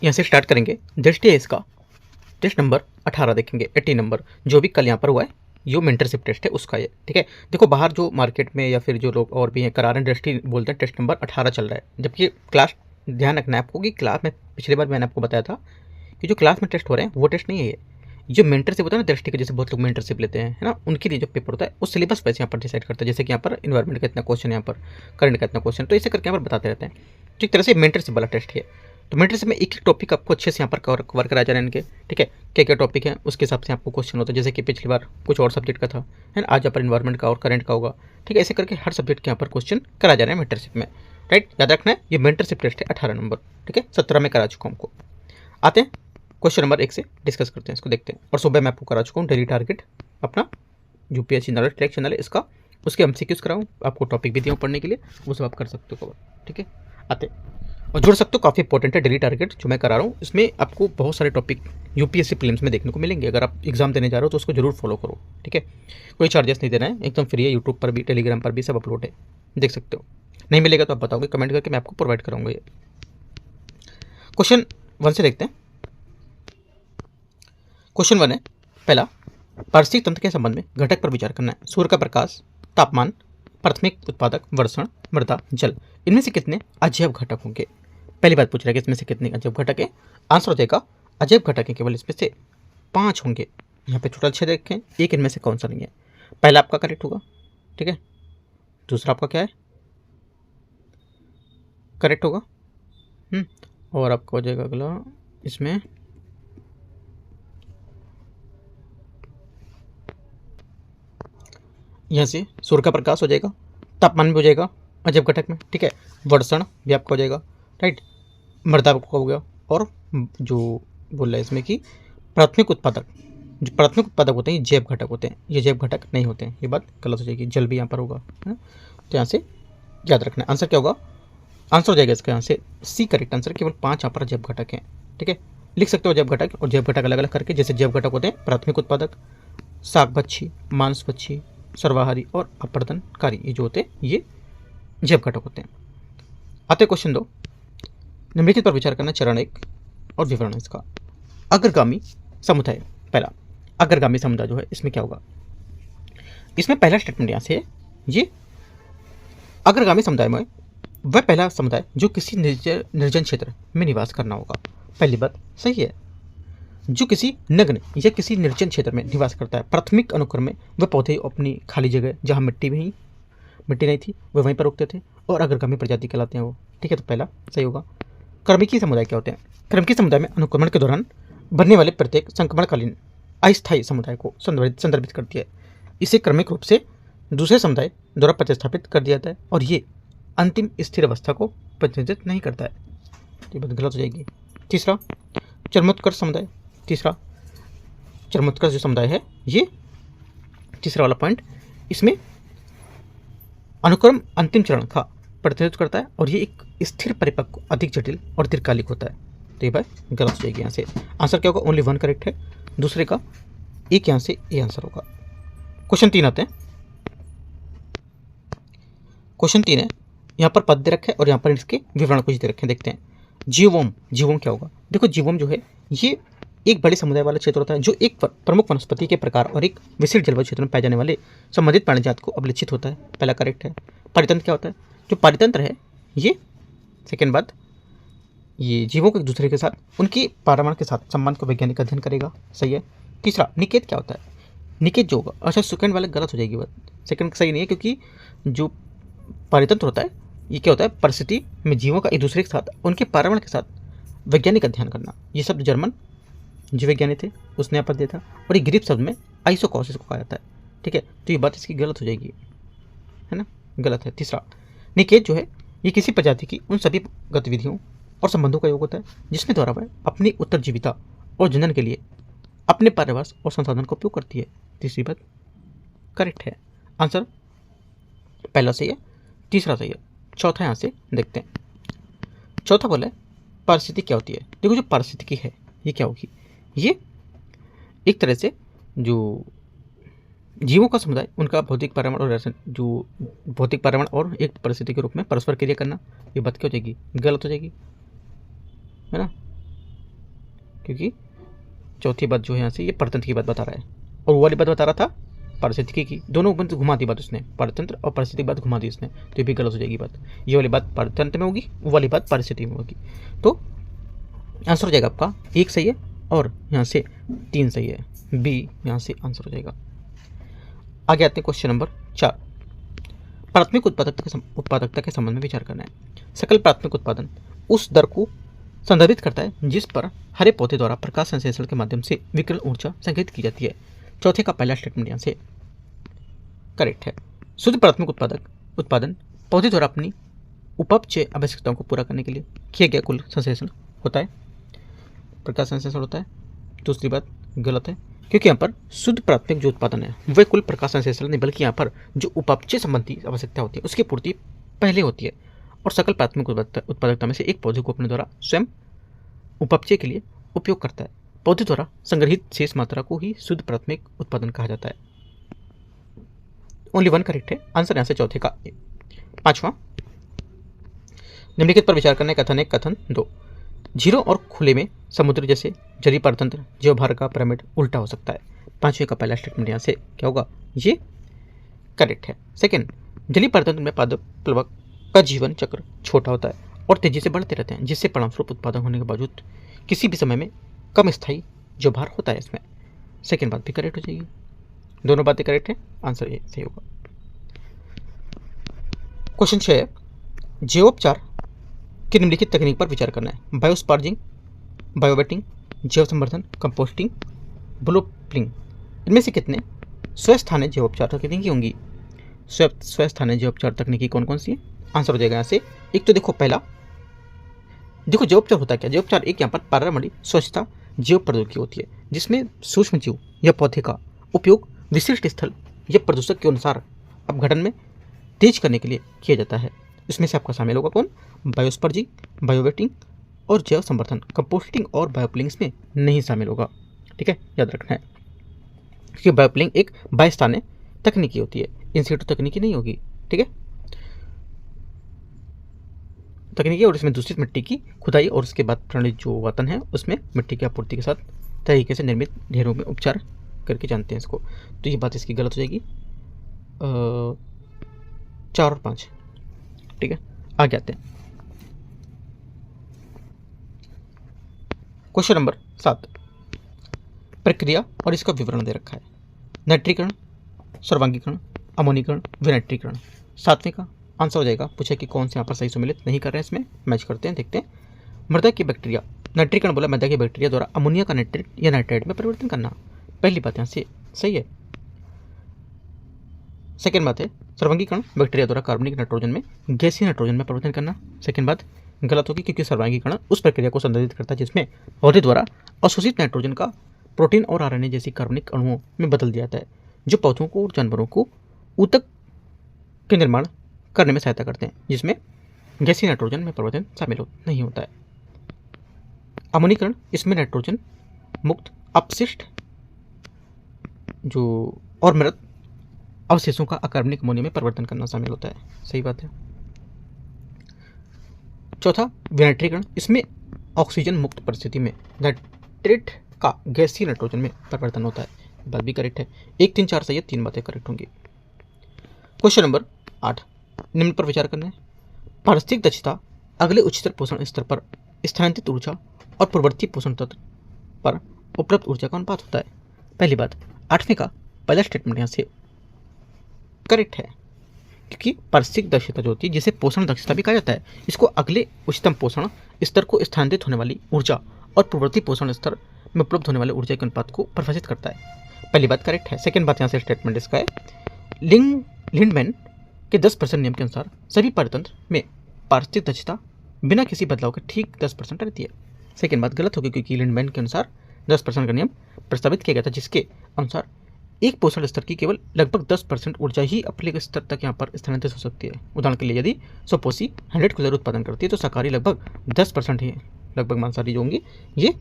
यहाँ से स्टार्ट करेंगे। दृष्टि है इसका टेस्ट नंबर 18 देखेंगे, 80 नंबर जो भी कल यहाँ पर हुआ है, जो मेंटरशिप टेस्ट है उसका ये, ठीक है। देखो बाहर जो मार्केट में या फिर जो लोग और भी हैं करा रहे हैं, दृष्टि बोलते हैं टेस्ट नंबर 18 चल रहा है, जबकि क्लास, ध्यान रखना है आपको कि क्लास में पिछली बार मैंने आपको बताया था कि जो क्लास में टेस्ट हो रहे हैं वो टेस्ट नहीं है ये। जो मेंटरशिप होता है ना दृष्टि के, जैसे बहुत लोग मेंटरशिप लेते हैं है ना, उनके लिए जो पेपर होता है वो सिलेबस वैसे यहाँ पर डिसाइड करता है। जैसे कि यहाँ पर इन्वायरमेंट का इतना क्वेश्चन, यहाँ पर करंट का इतना क्वेश्चन, तो इसे करके यहाँ पर बताते रहते हैं। तो एक तरह से मेंटरशिप वाला टेस्ट है। तो मेंटरशिप में एक एक टॉपिक आपको अच्छे से यहाँ पर कवर कराया जा रहा है इनके, ठीक है। क्या क्या टॉपिक है उसके हिसाब से आपको क्वेश्चन होता है। जैसे कि पिछली बार कुछ और सब्जेक्ट का था, है ना, आज यहाँ पर इन्वायरमेंट का और करंट का होगा, ठीक है। ऐसे करके हर सब्जेक्ट के यहाँ पर क्वेश्चन कराया जा रहा है मेंटरशिप में, राइट। याद रखना है ये मेंटरशिप टेस्ट है 18 नंबर, ठीक है। 17 में करा चुका हूँ हमको। आते हैं क्वेश्चन नंबर 1 से डिस्कस करते हैं, इसको देखते हैं। और सुबह मैं आपको करा चुका हूँ डेली टारगेट अपना यूपीएससी नॉलेज ट्रैक चैनल है इसका, उसके एमसीक्यूज कराऊँ, आपको टॉपिक भी दिया हूँ पढ़ने के लिए, वो सब आप कर सकते हो कवर, ठीक है। आते और जुड़ सकते हो, काफ़ी इंपॉर्टेंट है डेली टारगेट जो मैं करा रहा हूँ। इसमें आपको बहुत सारे टॉपिक यूपीएससी प्रीलिम्स में देखने को मिलेंगे। अगर आप एग्जाम देने जा रहे हो तो उसको जरूर फॉलो करो, ठीक है। कोई चार्जेस नहीं देना है, एकदम फ्री है। यूट्यूब पर भी, टेलीग्राम पर भी सब अपलोड है, देख सकते हो। नहीं मिलेगा तो आप बताओगे कमेंट करके, मैं आपको प्रोवाइड कराऊंगा ये। क्वेश्चन 1 से देखते हैं। क्वेश्चन 1 है पहला, पारिस्थितिक तंत्र के संबंध में घटक पर विचार करना है। सूर्य का प्रकाश, तापमान, प्राथमिक उत्पादक, वर्षण, मृदा, जल, इनमें से कितने अजैव घटक होंगे। पहली बात पूछ रहा है कि इसमें से कितने अजैव घटक है। आंसर हो जाएगा अजैव घटक है केवल इसमें से 5 होंगे। यहाँ पे छोटा छेद रखें, एक इनमें से कौन सा नहीं है। पहला आपका करेक्ट होगा, ठीक है। दूसरा आपका क्या है, करेक्ट होगा। और आपका हो जाएगा अगला, इसमें यहाँ से सूर्य का प्रकाश हो जाएगा, तापमान भी हो जाएगा अजैव घटक में, ठीक है। वर्षण भी आपका हो जाएगा, राइट। मृदा आपका हो गया, और जो बोल रहा है इसमें कि प्राथमिक उत्पादक, जो प्राथमिक उत्पादक होते हैं ये जैव घटक होते हैं, ये जैव घटक नहीं होते हैं, ये बात गलत हो जाएगी। जल भी यहाँ पर होगा, है ना। तो यहाँ से याद रखना है आंसर क्या होगा। आंसर हो जाएगा इसका यहाँ से सी करेक्ट आंसर। केवल 5 यहाँ पर जैव घटक हैं, ठीक है। लिख सकते हो जैव घटक और जैव घटक अलग अलग करके। जैसे जैव घटक होते हैं प्राथमिक उत्पादक, शाक भक्षी, मांस भक्षी, सर्वाहारी और अपवर्तनकारी, ये जो होते हैं ये जैव घटक होते हैं। आते क्वेश्चन 2, निम्नलिखित पर विचार करना, चरण 1 और विवरण इसका। अग्रगामी समुदाय, पहला अग्रगामी समुदाय जो है इसमें क्या होगा। इसमें पहला स्टेटमेंट यहाँ से है, ये अग्रगामी समुदाय में वह पहला समुदाय जो किसी निर्जन क्षेत्र में निवास करना होगा। पहली बात सही है, जो किसी नग्न या किसी निर्जन क्षेत्र में निवास करता है। प्राथमिक अनुक्रम में वह पौधे अपनी खाली जगह जहाँ मिट्टी नहीं थी वह वहीं पर उगते थे और अग्रगामी प्रजाति कहलाते हैं वो, ठीक है। तो पहला सही होगा। क्रमिकी समुदाय क्या होते हैं। क्रमिकी समुदाय में अनुक्रमण के दौरान बनने वाले प्रत्येक संक्रमणकालीन अस्थायी समुदाय को संदर्भित करती है। इसे क्रमिक रूप से दूसरे समुदाय द्वारा प्रतिस्थापित कर दिया जाता है और ये अंतिम स्थिर अवस्था को प्रतिनिधित्व नहीं करता है, ये बात गलत हो जाएगी। तीसरा चरमोत्कर्ष समुदाय, तीसरा चरमोत्कर्ष जो समुदाय है ये तीसरा वाला पॉइंट, इसमें अनुक्रम अंतिम चरण का प्रतिनिधित्व करता है और ये एक स्थिर परिपक्व, अधिक जटिल और दीर्घकालिक होता है। तो ये बात गलत हो जाएगी। यहाँ से आंसर क्या होगा, ओनली 1 करेक्ट है, दूसरे का एक, यहाँ से ये आंसर होगा। क्वेश्चन 3 आते हैं। क्वेश्चन 3 है, यहाँ पर पद दे रखे और यहाँ पर इसके विवरण कुछ दे रखे हैं, देखते हैं। जीवोम, जीवोम क्या होगा। देखो जीवोम जो है ये एक बड़े समुदाय वाला क्षेत्र होता है जो एक प्रमुख वनस्पति के प्रकार और एक विशिष्ट जलवायु क्षेत्र में पाए जाने वाले संबंधित प्राणी जात को अभिलक्षित होता है, पहला करेक्ट है। पारितंत्र क्या होता है, जो पारितंत्र है ये सेकेंड बात, ये जीवों को एक दूसरे के साथ उनकी पर्यावरण के साथ संबंध को वैज्ञानिक अध्ययन करेगा, सही है। तीसरा निकेत क्या होता है, निकेत जो होगा, अच्छा सेकंड वाले गलत हो जाएगी बात, सेकंड सही नहीं है क्योंकि जो पारितंत्र होता है ये क्या होता है, परिस्थिति में जीवों का एक दूसरे के साथ उनके पर्यावरण के साथ वैज्ञानिक अध्ययन करना। ये शब्द जर्मन जीव विज्ञानी थे उसने यहाँ पर दिया था और ये ग्रीक शब्द में आइसोकॉसिस को कहा जाता है, ठीक है। तो ये बात इसकी गलत हो जाएगी, है ना, गलत है। तीसरा निकेत जो है ये किसी प्रजाति की उन सभी गतिविधियों और संबंधों का योग होता है जिसमें द्वारा वह अपनी उत्तरजीविता और जनन के लिए अपने पर्यावास और संसाधन का उपयोग करती है। तीसरी बात करेक्ट है, आंसर पहला सही है, तीसरा सही है। चौथा यहाँ से देखते हैं। चौथा बोला है पारिस्थितिकी क्या होती है। देखो जो पारिस्थितिकी है ये क्या होगी, ये एक तरह से जो जीवों का समुदाय उनका भौतिक पर्यावरण और जो भौतिक पर्यावरण और एक परिस्थिति के रूप में परस्पर क्रिया करना, ये बात क्या हो जाएगी, गलत हो जाएगी, है ना। क्योंकि चौथी बात जो है यहाँ से ये परतंत्र की बात बता रहा है, और वो वाली बात बता रहा था पारिस्थितिकी की। दोनों बात घुमा दी बात उसने, परतंत्र और पारिस्थितिकी बात घुमा दी उसने, तो ये भी गलत हो जाएगी बात। ये वाली बात परतंत्र में होगी, वो वाली बात पारिस्थितिकी में होगी। तो आंसर हो जाएगा आपका 1 सही है और यहाँ से 3 सही है, बी यहाँ से आंसर हो जाएगा। आगे आते हैं क्वेश्चन नंबर 4। प्राथमिक उत्पादकता के संबंध में विचार करना है। सकल प्राथमिक उत्पादन उस दर को संदर्भित करता है जिस पर हरे पौधे द्वारा प्रकाश संश्लेषण के माध्यम से विकिरण ऊर्जा संग्रहित की जाती है। चौथे का पहला स्टेटमेंट यहाँ से करेक्ट है। शुद्ध प्राथमिक उत्पादन पौधे द्वारा अपनी उपपचय आवश्यकताओं को पूरा करने के लिए किया गया कुल संश्लेषण होता है, प्रकाश संश्लेषण होता है। दूसरी बात गलत है, क्योंकि यहाँ पर शुद्ध प्राथमिक जो उत्पादन है वह कुल प्रकाश संश्लेषण नहीं, बल्कि यहाँ पर जो उपपचय संबंधी आवश्यकता होती है उसकी पूर्ति पहले होती है। और सकल प्राथमिक उत्पादकता में से एक पौधे को अपने द्वारा स्वयं उपपचय के लिए उपयोग करता है। पौधे द्वारा संग्रहित शेष मात्रा को ही शुद्ध प्राथमिक उत्पादन कहा जाता है। ओनली 1 करेक्ट है, आंसर यहाँ से चौथे का। 5वां, निम्नलिखित पर विचार करने कथन 1 कथन 2। झीलों और खुले में समुद्र जैसे जलीय परतंत्र जीवभार का पिरामिड उल्टा हो सकता है। 5वें का पहला स्टेटमेंट यहाँ से क्या होगा, ये करेक्ट है। सेकेंड, जलीय परतंत्र में पादप प्लवक का जीवन चक्र छोटा होता है और तेजी से बढ़ते रहते हैं, जिससे परिणामस्वरूप उत्पादन होने के बावजूद किसी भी समय में कम स्थायी जीवभार होता है इसमें। सेकेंड बात भी करेक्ट हो जाएगी, दोनों बातें करेक्ट है, आंसर ये सही होगा। क्वेश्चन 6, जैवोपचार की निम्नलिखित तकनीक पर विचार करना है। बायोस्पार्जिंग, बायोवेटिंग, जैव संवर्धन, कंपोस्टिंग, ब्लूप्लिंग, इनमें से कितने स्वस्थानीय जैवोपचार तकनीकी होंगी? स्वस्थानीय जैवोपचार तकनीकी कौन कौन सी है? आंसर हो जाएगा यहाँ से। एक तो देखो पहला, देखो जैवोपचार होता है क्या? जैवोपचार एक यहाँ पर पारंपरिक स्वच्छता जैव प्रौद्योगिकी होती है, जिसमें सूक्ष्म जीव या पौधे का उपयोग विशिष्ट स्थल या प्रदूषक के अनुसार अपघटन में तेज करने के लिए किया जाता है। इसमें से आपका शामिल होगा कौन? बायोस्पर्जिंग, बायोवेटिंग और जैव संवर्धन। कंपोस्टिंग और बायोप्लिंग इसमें नहीं शामिल होगा, ठीक है, याद रखना है, क्योंकि बायोप्लिंग एक बाह्यस्थानीय तकनीकी होती है, इन सीटू तकनीकी नहीं होगी, ठीक है, तकनीकी। और इसमें दूषित मिट्टी की खुदाई और उसके बाद प्रणाली जो वातन है उसमें मिट्टी की आपूर्ति के साथ तरीके से निर्मित ढेरों में उपचार करके जानते हैं इसको। तो ये बात इसकी गलत हो जाएगी, 4 और 5, ठीक है। आगे आते हैं क्वेश्चन नंबर 7। प्रक्रिया और इसका विवरण दे रखा है। नाइट्रीकरण, सर्वांगीकरण, अमोनीकरण, विनाइट्रीकरण। 7वें का आंसर हो जाएगा। पूछा कि कौन से यहाँ पर सही सम्मिलित नहीं कर रहे हैं, इसमें मैच करते हैं, देखते हैं। मृदा की बैक्टीरिया, नाइट्रीकरण बोला मृदा की बैक्टीरिया द्वारा अमोनिया का नाइट्रेट या नाइट्राइट में परिवर्तन करना। पहली बात यहाँ से सही है। सेकेंड बात है सर्वांगीकरण, बैक्टीरिया द्वारा कार्बनिक नाइट्रोजन में गैसीय नाइट्रोजन में परिवर्तन करना। सेकेंड बात गलत होगी, क्योंकि सर्वांगीकरण उस प्रक्रिया को संदर्भित करता है जिसमें पौधे द्वारा अवशोषित नाइट्रोजन का प्रोटीन और आरएनए जैसी कार्बनिक अणुओं में बदल दिया जाता है, जो पौधों को और जानवरों को ऊतक के निर्माण करने में सहायता करते हैं, जिसमें गैसीय नाइट्रोजन में परिवर्तन शामिल नहीं होता है। अमोनीकरण, इसमें नाइट्रोजन मुक्त अपशिष्ट जो और मृत अवशेषों का अकार्बनिक अमोनिया में परिवर्तन करना शामिल होता है, सही बात है। चौथा विनाइट्रीकरण, इसमें ऑक्सीजन मुक्त परिस्थिति में नाइट्रेट का गैसीय नाइट्रोजन में परिवर्तन होता है, बात भी करेक्ट है। 1, 3, 4 सही है, 3 बातें करेक्ट होंगी। क्वेश्चन नंबर 8, निम्न पर विचार करना है। पारिस्थितिक दक्षता अगले उच्चतर पोषण स्तर पर स्थानांतरित ऊर्जा और पूर्ववर्ती पोषण तंत्र पर उपलब्ध ऊर्जा का अनुपात होता है। पहली बात 8वें का पहला स्टेटमेंट यहाँ से करेक्ट है, क्योंकि पारिस्थितिक दक्षता जो होती है जिसे पोषण दक्षता भी कहा जाता है, इसको अगले उच्चतम पोषण स्तर को स्थानांतरित होने वाली ऊर्जा और पूर्ववर्ती पोषण स्तर में उपलब्ध होने वाले ऊर्जा के अनुपात को परिभाषित करता है। पहली बात करेक्ट है। सेकेंड बात यहाँ से स्टेटमेंट इसका है, लिंडमैन के 10% नियम के अनुसार सभी परितंत्र में पारिस्थितिक दक्षता बिना किसी बदलाव के ठीक 10% रहती है। सेकेंड बात गलत होगी, क्योंकि लिंडमैन के अनुसार 10% का नियम प्रस्तावित किया गया था, जिसके अनुसार एक पोषण स्तर की केवल लगभग 10% ऊर्जा ही अपने स्तर तक यहाँ पर स्थानांतरित हो सकती है। उदाहरण के लिए यदि स्वपोषी 100 कैलोरी उत्पादन करती है तो शाकाहारी लगभग 10% ही लगभग मांसाहारी जो होंगी ये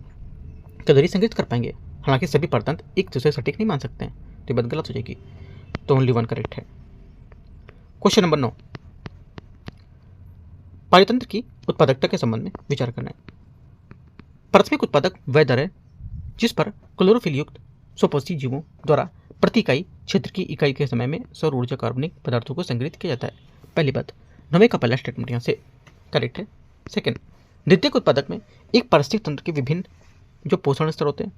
कैलोरी संग्रहित कर पाएंगे। हालांकि सभी परतंत्र एक दूसरे सटीक नहीं मान सकते हैं, तो बात गलत हो जाएगी, तो ओनली 1 करेक्ट है। क्वेश्चन नंबर 9, पारितंत्र की उत्पादकता के संबंध में विचार करना है। प्राथमिक उत्पादक वह दर है जिस पर क्लोरोफिल युक्त स्वपोषी जीवों द्वारा प्रति इकाई क्षेत्र की इकाई के समय में सौर ऊर्जा कार्बनिक पदार्थों को संग्रहित किया जाता है। पहली बात, 9वें का पहला स्टेटमेंट यहाँ से करेक्ट है। सेकंड, द्वितीयक उत्पादक में एक पारिस्थितिक तंत्र के विभिन्न जो पोषण स्तर होते हैं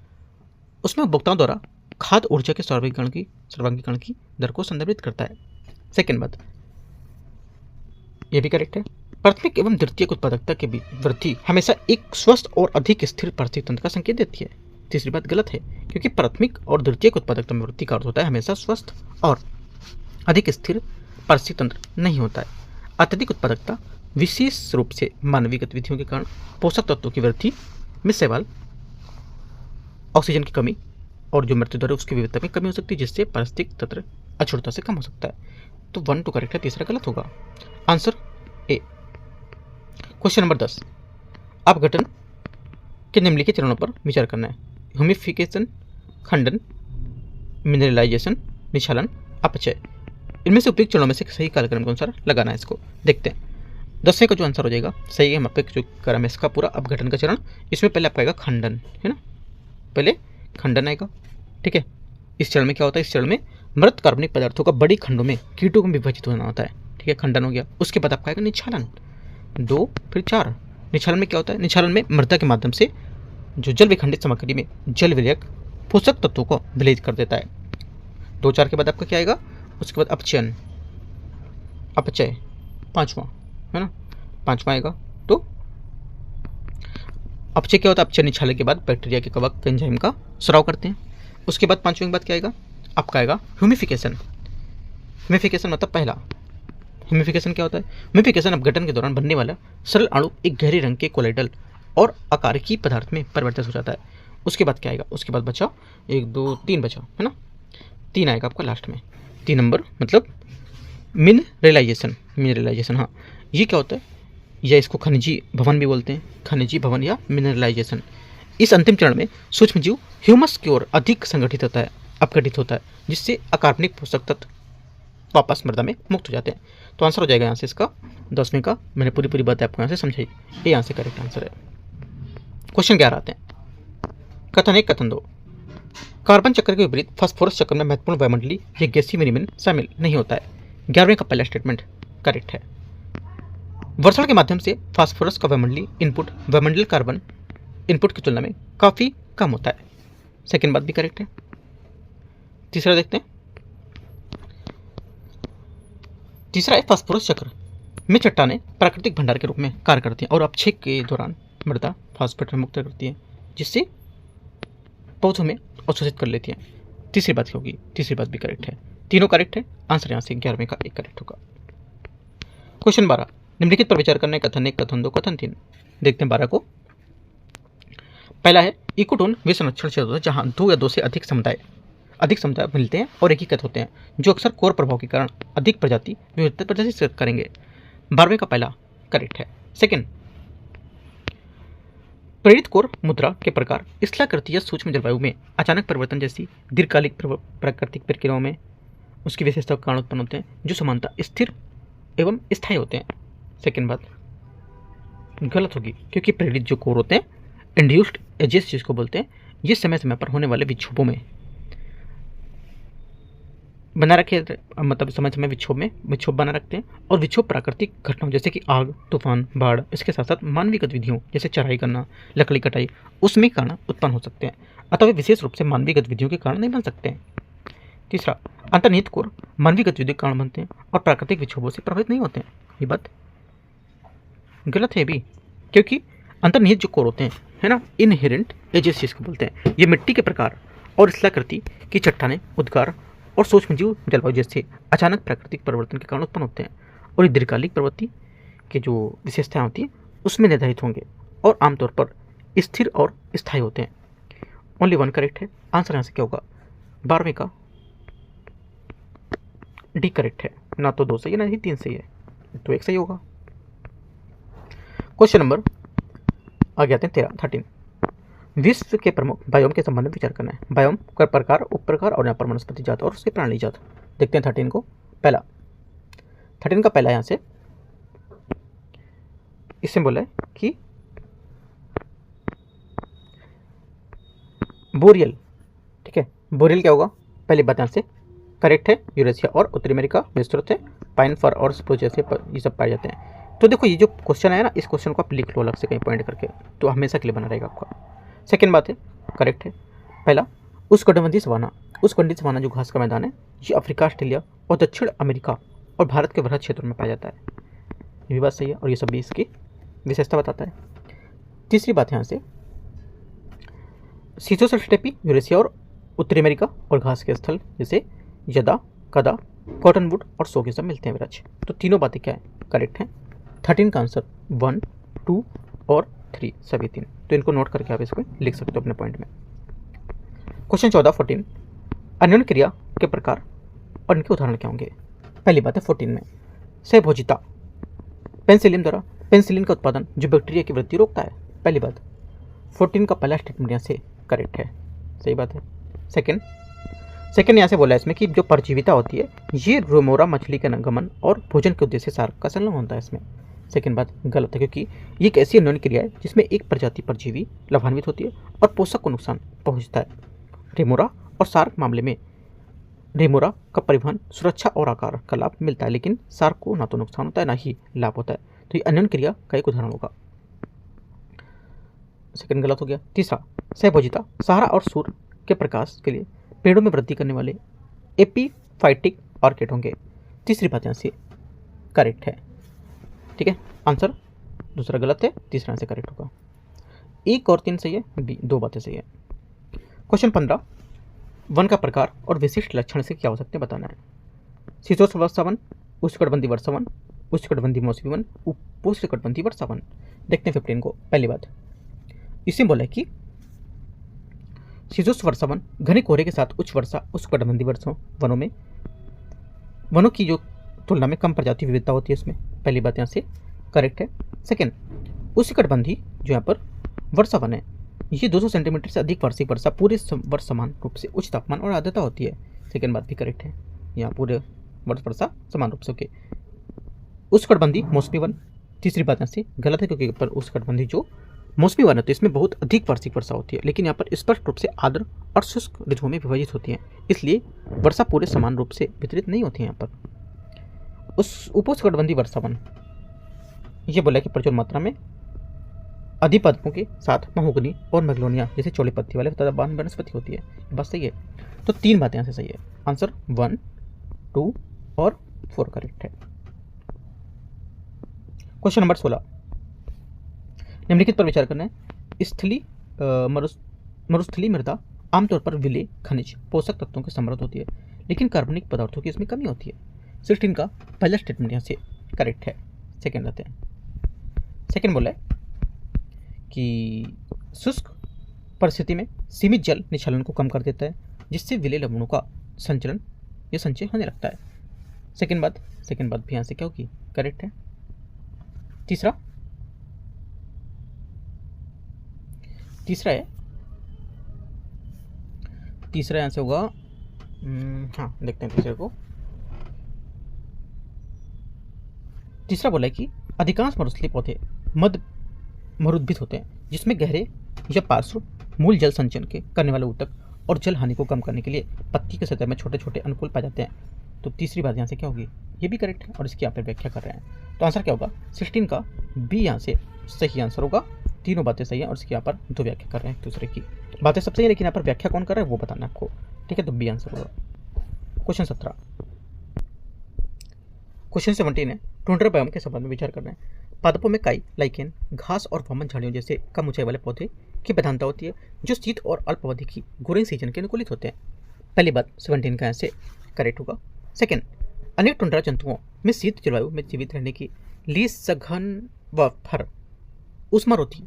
उसमें उपभोक्ताओं द्वारा खाद्य ऊर्जा के सर्वांगीकरण की दर को संदर्भित करता है। सेकंड बात, यह भी करेक्ट है। प्राथमिक एवं द्वितीयक उत्पादकता के बीच वृद्धि हमेशा एक स्वस्थ और अधिक स्थिर पारिस्थितिक तंत्र का संकेत देती है। तीसरी बात गलत है, क्योंकि प्राथमिक और द्वितीयक उत्पादकता में वृद्धि का अर्थ होता है हमेशा स्वस्थ और अधिक स्थिर पारिस्थितिक तंत्र नहीं होता है। अत्यधिक उत्पादकता विशेष रूप से मानवीय गतिविधियों के कारण पोषक तत्वों की वृद्धि में शैवाल, ऑक्सीजन की कमी और जो मृत्यु दर है उसकी विविधता में कमी हो सकती है, जिससे पारिस्थितिक तंत्र अक्षुण्णता से कम हो सकता है। तो 1 2 करेक्ट है, तीसरा गलत होगा। Answer A. क्वेश्चन नंबर 10, अपघटन के निम्नलिखित चरणों पर विचार करना है। ह्यूमिफिकेशन, खंडन, मिनरलाइजेशन, निक्षालन, अपचय। इनमें से उपयुक्त चरणों में से सही कालक्रम के अनुसार लगाना है। इसको देखते हैं। 10वें का जो आंसर हो जाएगा सही है। हम आपका जो क्रम है इसका पूरा अपघटन का चरण, इसमें पहले आपका आएगा खंडन, है ना, पहले खंडन आएगा। ठीक है, इस चरण में क्या होता है, इस चरण में मृत कार्बनिक पदार्थों का बड़ी खंडों में कीटों में विभाजित होना होता है। ठीक है, खंडन हो गया। उसके बाद आपका आएगा निक्षालन, 2 फिर 4। निक्षालन में क्या होता है, निक्षालन में मृदा के माध्यम से जो जल विखंडित सामग्री में जल विलयक पोषक तत्वों को विलयित कर देता है। 2 4 के बाद आपका क्या आएगा, उसके बाद अपचयन, अपचय 5वां, है ना, 5वां आएगा। तो अपचय क्या होता है, अपचय निक्षालन के बाद बैक्टीरिया के कवक एंजाइम का स्राव करते हैं। उसके बाद 5वें के बाद क्या आएगा, आपका आएगा ह्यूमिफिकेशन। ह्यूमिफिकेशन मतलब पहला, ह्यूमिफिकेशन क्या होता है, ह्यूमिफिकेशन अपघटन के दौरान बनने वाला सरल अणु एक गहरे रंग के कोलाइडल और आकारिकी पदार्थ में परिवर्तित हो जाता है। उसके बाद क्या आएगा, उसके बाद बचा 1 2 3 बचा, है ना, 3 आएगा आपका लास्ट में, 3 नंबर मतलब मिनरलाइजेशन। मिनरलाइजेशन, हाँ, ये क्या होता है, या इसको खनिजी भवन भी बोलते हैं, खनिजी भवन या मिनरलाइजेशन। इस अंतिम चरण में सूक्ष्म जीव ह्यूमस की ओर अधिक संगठित होता है, अपघटित होता है, जिससे अकार्बनिक पोषक तत्व वापस मृदा में मुक्त हो जाते हैं। तो आंसर हो जाएगा यहाँ से इसका 10वें का। मैंने पूरी बात आपको यहाँ से समझाई, ये यहाँ से करेक्ट आंसर है। क्वेश्चन 11 आते हैं। कथन 1 कथन 2, कार्बन चक्र के विपरीत फास्फोरस चक्र में महत्वपूर्ण वायुमंडलीय या गैसीय विनिमय शामिल नहीं होता है। 11वें का पहला स्टेटमेंट करेक्ट है। वर्षण के माध्यम से फास्फोरस का वायुमंडलीय इनपुट वायुमंडलीय कार्बन इनपुट की तुलना में काफी कम होता है। सेकेंड बात भी करेक्ट है। तीसरा देखते हैं। तीसरा है फास्फोरस चक्र में चट्टानें प्राकृतिक भंडार के रूप में कार्य करती हैं और अपक्षय के दौरान मृदा फास्फेट मुक्त करती है, जिससे पौधों में अवशोषित कर लेती है। तीसरी बात क्या होगी, तीसरी बात भी करेक्ट है। तीनों करेक्ट है। आंसर यहाँ से 11वें का 1 करेक्ट होगा। क्वेश्चन 12, निम्नलिखित पर विचार करना है। कथन 1 कथन 2 कथन 3। देखते हैं 12 को। पहला है इकोटोन वे संरक्षण क्षेत्र होता है जहाँ 2 या 2 से अधिक समुदाय मिलते हैं और एकीकृत होते हैं, जो अक्सर कोर प्रभाव के कारण अधिक प्रजाति विविधता प्रदर्शित करेंगे। 12वें का पहला करेक्ट है। सेकंड, प्रेरित कोर मुद्रा के प्रकार स्थलाकृति या सूक्ष्म जलवायु में अचानक परिवर्तन जैसी दीर्घकालिक प्राकृतिक प्रक्रियाओं में उसकी विशेषता के कारण उत्पन्न होते हैं, जो समानता स्थिर एवं स्थायी होते हैं। सेकंड बात गलत होगी, क्योंकि प्रेरित जो कोर होते हैं इंड्यूस्ड एजेस जिसको बोलते हैं, ये समय समय पर होने वाले विक्षोभों में बना रखे, मतलब समय समय विक्षोभ बना रखते हैं और विक्षोभ प्राकृतिक घटनाओं जैसे कि आग, तूफान, बाढ़, इसके साथ साथ मानवीय गतिविधियों जैसे चराई करना, लकड़ी कटाई, उसमें कारण उत्पन्न हो सकते हैं, अतः वे विशेष रूप से मानवीय गतिविधियों के कारण नहीं बन सकते हैं। तीसरा, अंतर्निहित कोर मानवीय गतिविधियों के कारण बनते हैं और प्राकृतिक विक्षोभों से प्रभावित नहीं होते हैं। ये बात गलत है भी, क्योंकि अंतर्निहित जो कोर होते हैं, है ना, इनहेरेंट एजेस जिसको बोलते हैं, ये मिट्टी के प्रकार और स्थलाकृति की चट्टानें, उद्गार और सूक्ष्मजीव जलवायु जैसे अचानक प्राकृतिक परिवर्तन के कारण उत्पन्न होते हैं और ये दीर्घकालिक प्रवृत्ति के जो विशेषताएं होती हैं उसमें निर्धारित होंगे और आमतौर पर स्थिर और स्थायी होते हैं। ओनली 1 करेक्ट है। आंसर यहाँ से क्या होगा, 12वें का डी करेक्ट है। ना तो 2 सही है ना ही 3 सही है, तो 1 सही होगा। क्वेश्चन नंबर आगे आते हैं 13 विश्व के प्रमुख बायोम के संबंध में विचार करना है। बायोम का प्रकार, उपप्रकार और यहाँ पर वनस्पति जात और उसके प्राणी जात। देखते हैं 13 को। पहला 13 का पहला यहाँ से इसमें बोला है कि बोरियल, ठीक है, बोरियल क्या होगा, पहली बात यहाँ से करेक्ट है, यूरेशिया और उत्तरी अमेरिका विस्तृत है, पाइन फर और स्प्रूस जैसे ये सब पाए जाते हैं। तो देखो ये जो क्वेश्चन है ना, इस क्वेश्चन को आप लिख लो अलग से कहीं पॉइंट करके, तो हमेशा के लिए बना रहेगा आपका। सेकेंड बात है करेक्ट है, पहला उष्णकटिबंधीय सवाना, उष्णकटिबंधीय सवाना जो घास का मैदान है ये अफ्रीका, ऑस्ट्रेलिया और दक्षिण अमेरिका और भारत के वृहद क्षेत्रों में पाया जाता है। ये भी बात सही है और ये सब भी इसकी विशेषता बताता है। तीसरी बात यहाँ से शीतोष्ण स्टेपी, यूरेशिया और उत्तरी अमेरिका और घास के स्थल जैसे यदा, कदा, कॉटनवुड और शोक ये सब मिलते हैं वृक्ष। तो तीनों बातें क्या है, करेक्ट हैं। 13 का आंसर 1, 2 और 3 सभी 3, तो इनको नोट करके आप इसको लिख सकते हो अपने पॉइंट में। क्वेश्चन 14 अन्योन्य क्रिया के प्रकार और इनके उदाहरण क्या होंगे। पहली बात है 14 में सहभोजिता, पेनिसिलिन द्वारा पेनिसिलिन का उत्पादन जो बैक्टीरिया की वृद्धि रोकता है। पहली बात 14 का पहला स्टेटमेंट यहाँ से करेक्ट है, सही बात है। सेकेंड यहाँ से बोला है इसमें कि जो परजीविता होती है ये रेमोरा मछली के गमन और भोजन के उद्देश्य से सार्क का संलग्न होता है इसमें। सेकेंड बात गलत है, क्योंकि ये एक ऐसी अन्योन्य क्रिया है जिसमें एक प्रजाति परजीवी लाभान्वित होती है और पोषक को नुकसान पहुंचता है। रेमोरा और सार्क मामले में रेमोरा का परिवहन, सुरक्षा और आकार का लाभ मिलता है, लेकिन सार्क को ना तो नुकसान होता है ना ही लाभ होता है। तो ये अन्योन्य क्रिया का एक उदाहरण होगा। सेकंड गलत हो गया। तीसरा सहभोजिता, सहारा और सूर्य के प्रकाश के लिए पेड़ों में वृद्धि करने वाले एपीफाइटिक ऑर्किड होंगे। तीसरी बात यहाँ से करेक्ट है, ठीक है। आंसर दूसरा गलत है, तीसरा से करेक्ट होगा। 1 और 3 सही है, बी 2 बातें सही है। क्वेश्चन 15 वन का प्रकार और विशिष्ट लक्षण से क्या हो सकते हैं बताना है। शीतोष्ण वर्षा वन, उष्णकटिबंधीय वर्षा वन, उष्णकटिबंधीय मौसमी वन, उपोष्णकटिबंधीय वर्षा वन। देखते हैं 15 को। पहली बात इसमें बोला है कि शीतोष्ण वर्षा वन घने कोहरे के साथ उच्च वर्षा उष्णकटिबंधीय वर्षा वनों में वनों की जो तुलना में कम प्रजाति विविधता होती है इसमें। पहली बात यहाँ से करेक्ट है। सेकेंड उष्णकटिबंधीय जो यहाँ पर वर्षा वन है ये 200 सेंटीमीटर से अधिक वार्षिक वर्षा पूरे वर्ष समान रूप से उच्च तापमान और आर्द्रता होती है। सेकेंड बात भी करेक्ट है, यहाँ पूरे वर्ष वर्षा समान रूप से होके। उष्णकटिबंधीय मौसमी वन, तीसरी बात यहाँ से गलत है, क्योंकि पर उष्णकटिबंधीय जो मौसमी वन है तो इसमें बहुत अधिक वार्षिक वर्षा होती है, लेकिन यहाँ पर स्पष्ट रूप से आर्द्र और शुष्क ऋतुओं में विभाजित होती है, इसलिए वर्षा पूरे समान रूप से वितरित नहीं होती है यहाँ पर। उस उपोष्णकटिबंधीय वर्षा वन ये बोला कि प्रचुर मात्रा में अधिपदपों के साथ महोगनी और मैग्नोलिया जैसे चौड़ी पत्ती वाले तथा वनस्पति होती है। बस सही है, तो 3 बातें यहाँ से सही है। आंसर 1, 2 और 4 करेक्ट है। क्वेश्चन नंबर 16 निम्नलिखित पर विचार करना है। मरुस्थलीय मृदा आमतौर पर विलेय, खनिज, पोषक तत्वों के समृद्ध होती है, लेकिन कार्बनिक पदार्थों की इसमें कमी होती है। 16 का पहला स्टेटमेंट यहाँ से करेक्ट है। सेकेंड आते हैं। सेकेंड बोला है कि शुष्क परिस्थिति में सीमित जल निक्षालन को कम कर देता है, जिससे विलेय लवणों का संचरण या संचय होने लगता है। सेकेंड बात भी यहाँ से क्या होगी, करेक्ट है। तीसरा यहाँ से होगा, हाँ देखते हैं तीसरे को। तीसरा बोला है कि अधिकांश मरुस्थलीय पौधे मरुद्भिद होते हैं, जिसमें गहरे या पार्श्व मूल जल संचयन के करने वाले ऊतक और जल हानि को कम करने के लिए पत्ती के सतह में छोटे छोटे अनुकूल पाए जाते हैं। तो तीसरी बात यहाँ से क्या होगी, ये भी करेक्ट है और इसकी यहाँ पर व्याख्या कर रहे हैं। तो आंसर क्या होगा, 16 का बी यहाँ से सही आंसर होगा। तीनों बातें सही हैं और इसकी यहाँ पर 2 व्याख्या कर रहे हैं। एक दूसरे की बातें सब सही है, लेकिन यहाँ पर व्याख्या कौन कर रहा है वो बताना है आपको, ठीक है। तो बी आंसर होगा। क्वेश्चन 17 क्वेश्चन 17 है टुंड्रा बायोम के संबंध में विचार करना है। पादपों में काई, लाइकेन, घास और वामन झाड़ियों जैसे कम ऊंचाई वाले पौधे की प्रधानता होती है, जो शीत और अल्प अवधि की ग्रोइंग सीजन के अनुकूलित होते हैं। पहली बात 17 का ऐसे करेक्ट होगा। सेकेंड अनेक टुंड्रा जंतुओं में शीत जलवायु में जीवित रहने की लिए सघन व फर, उष्मारोधी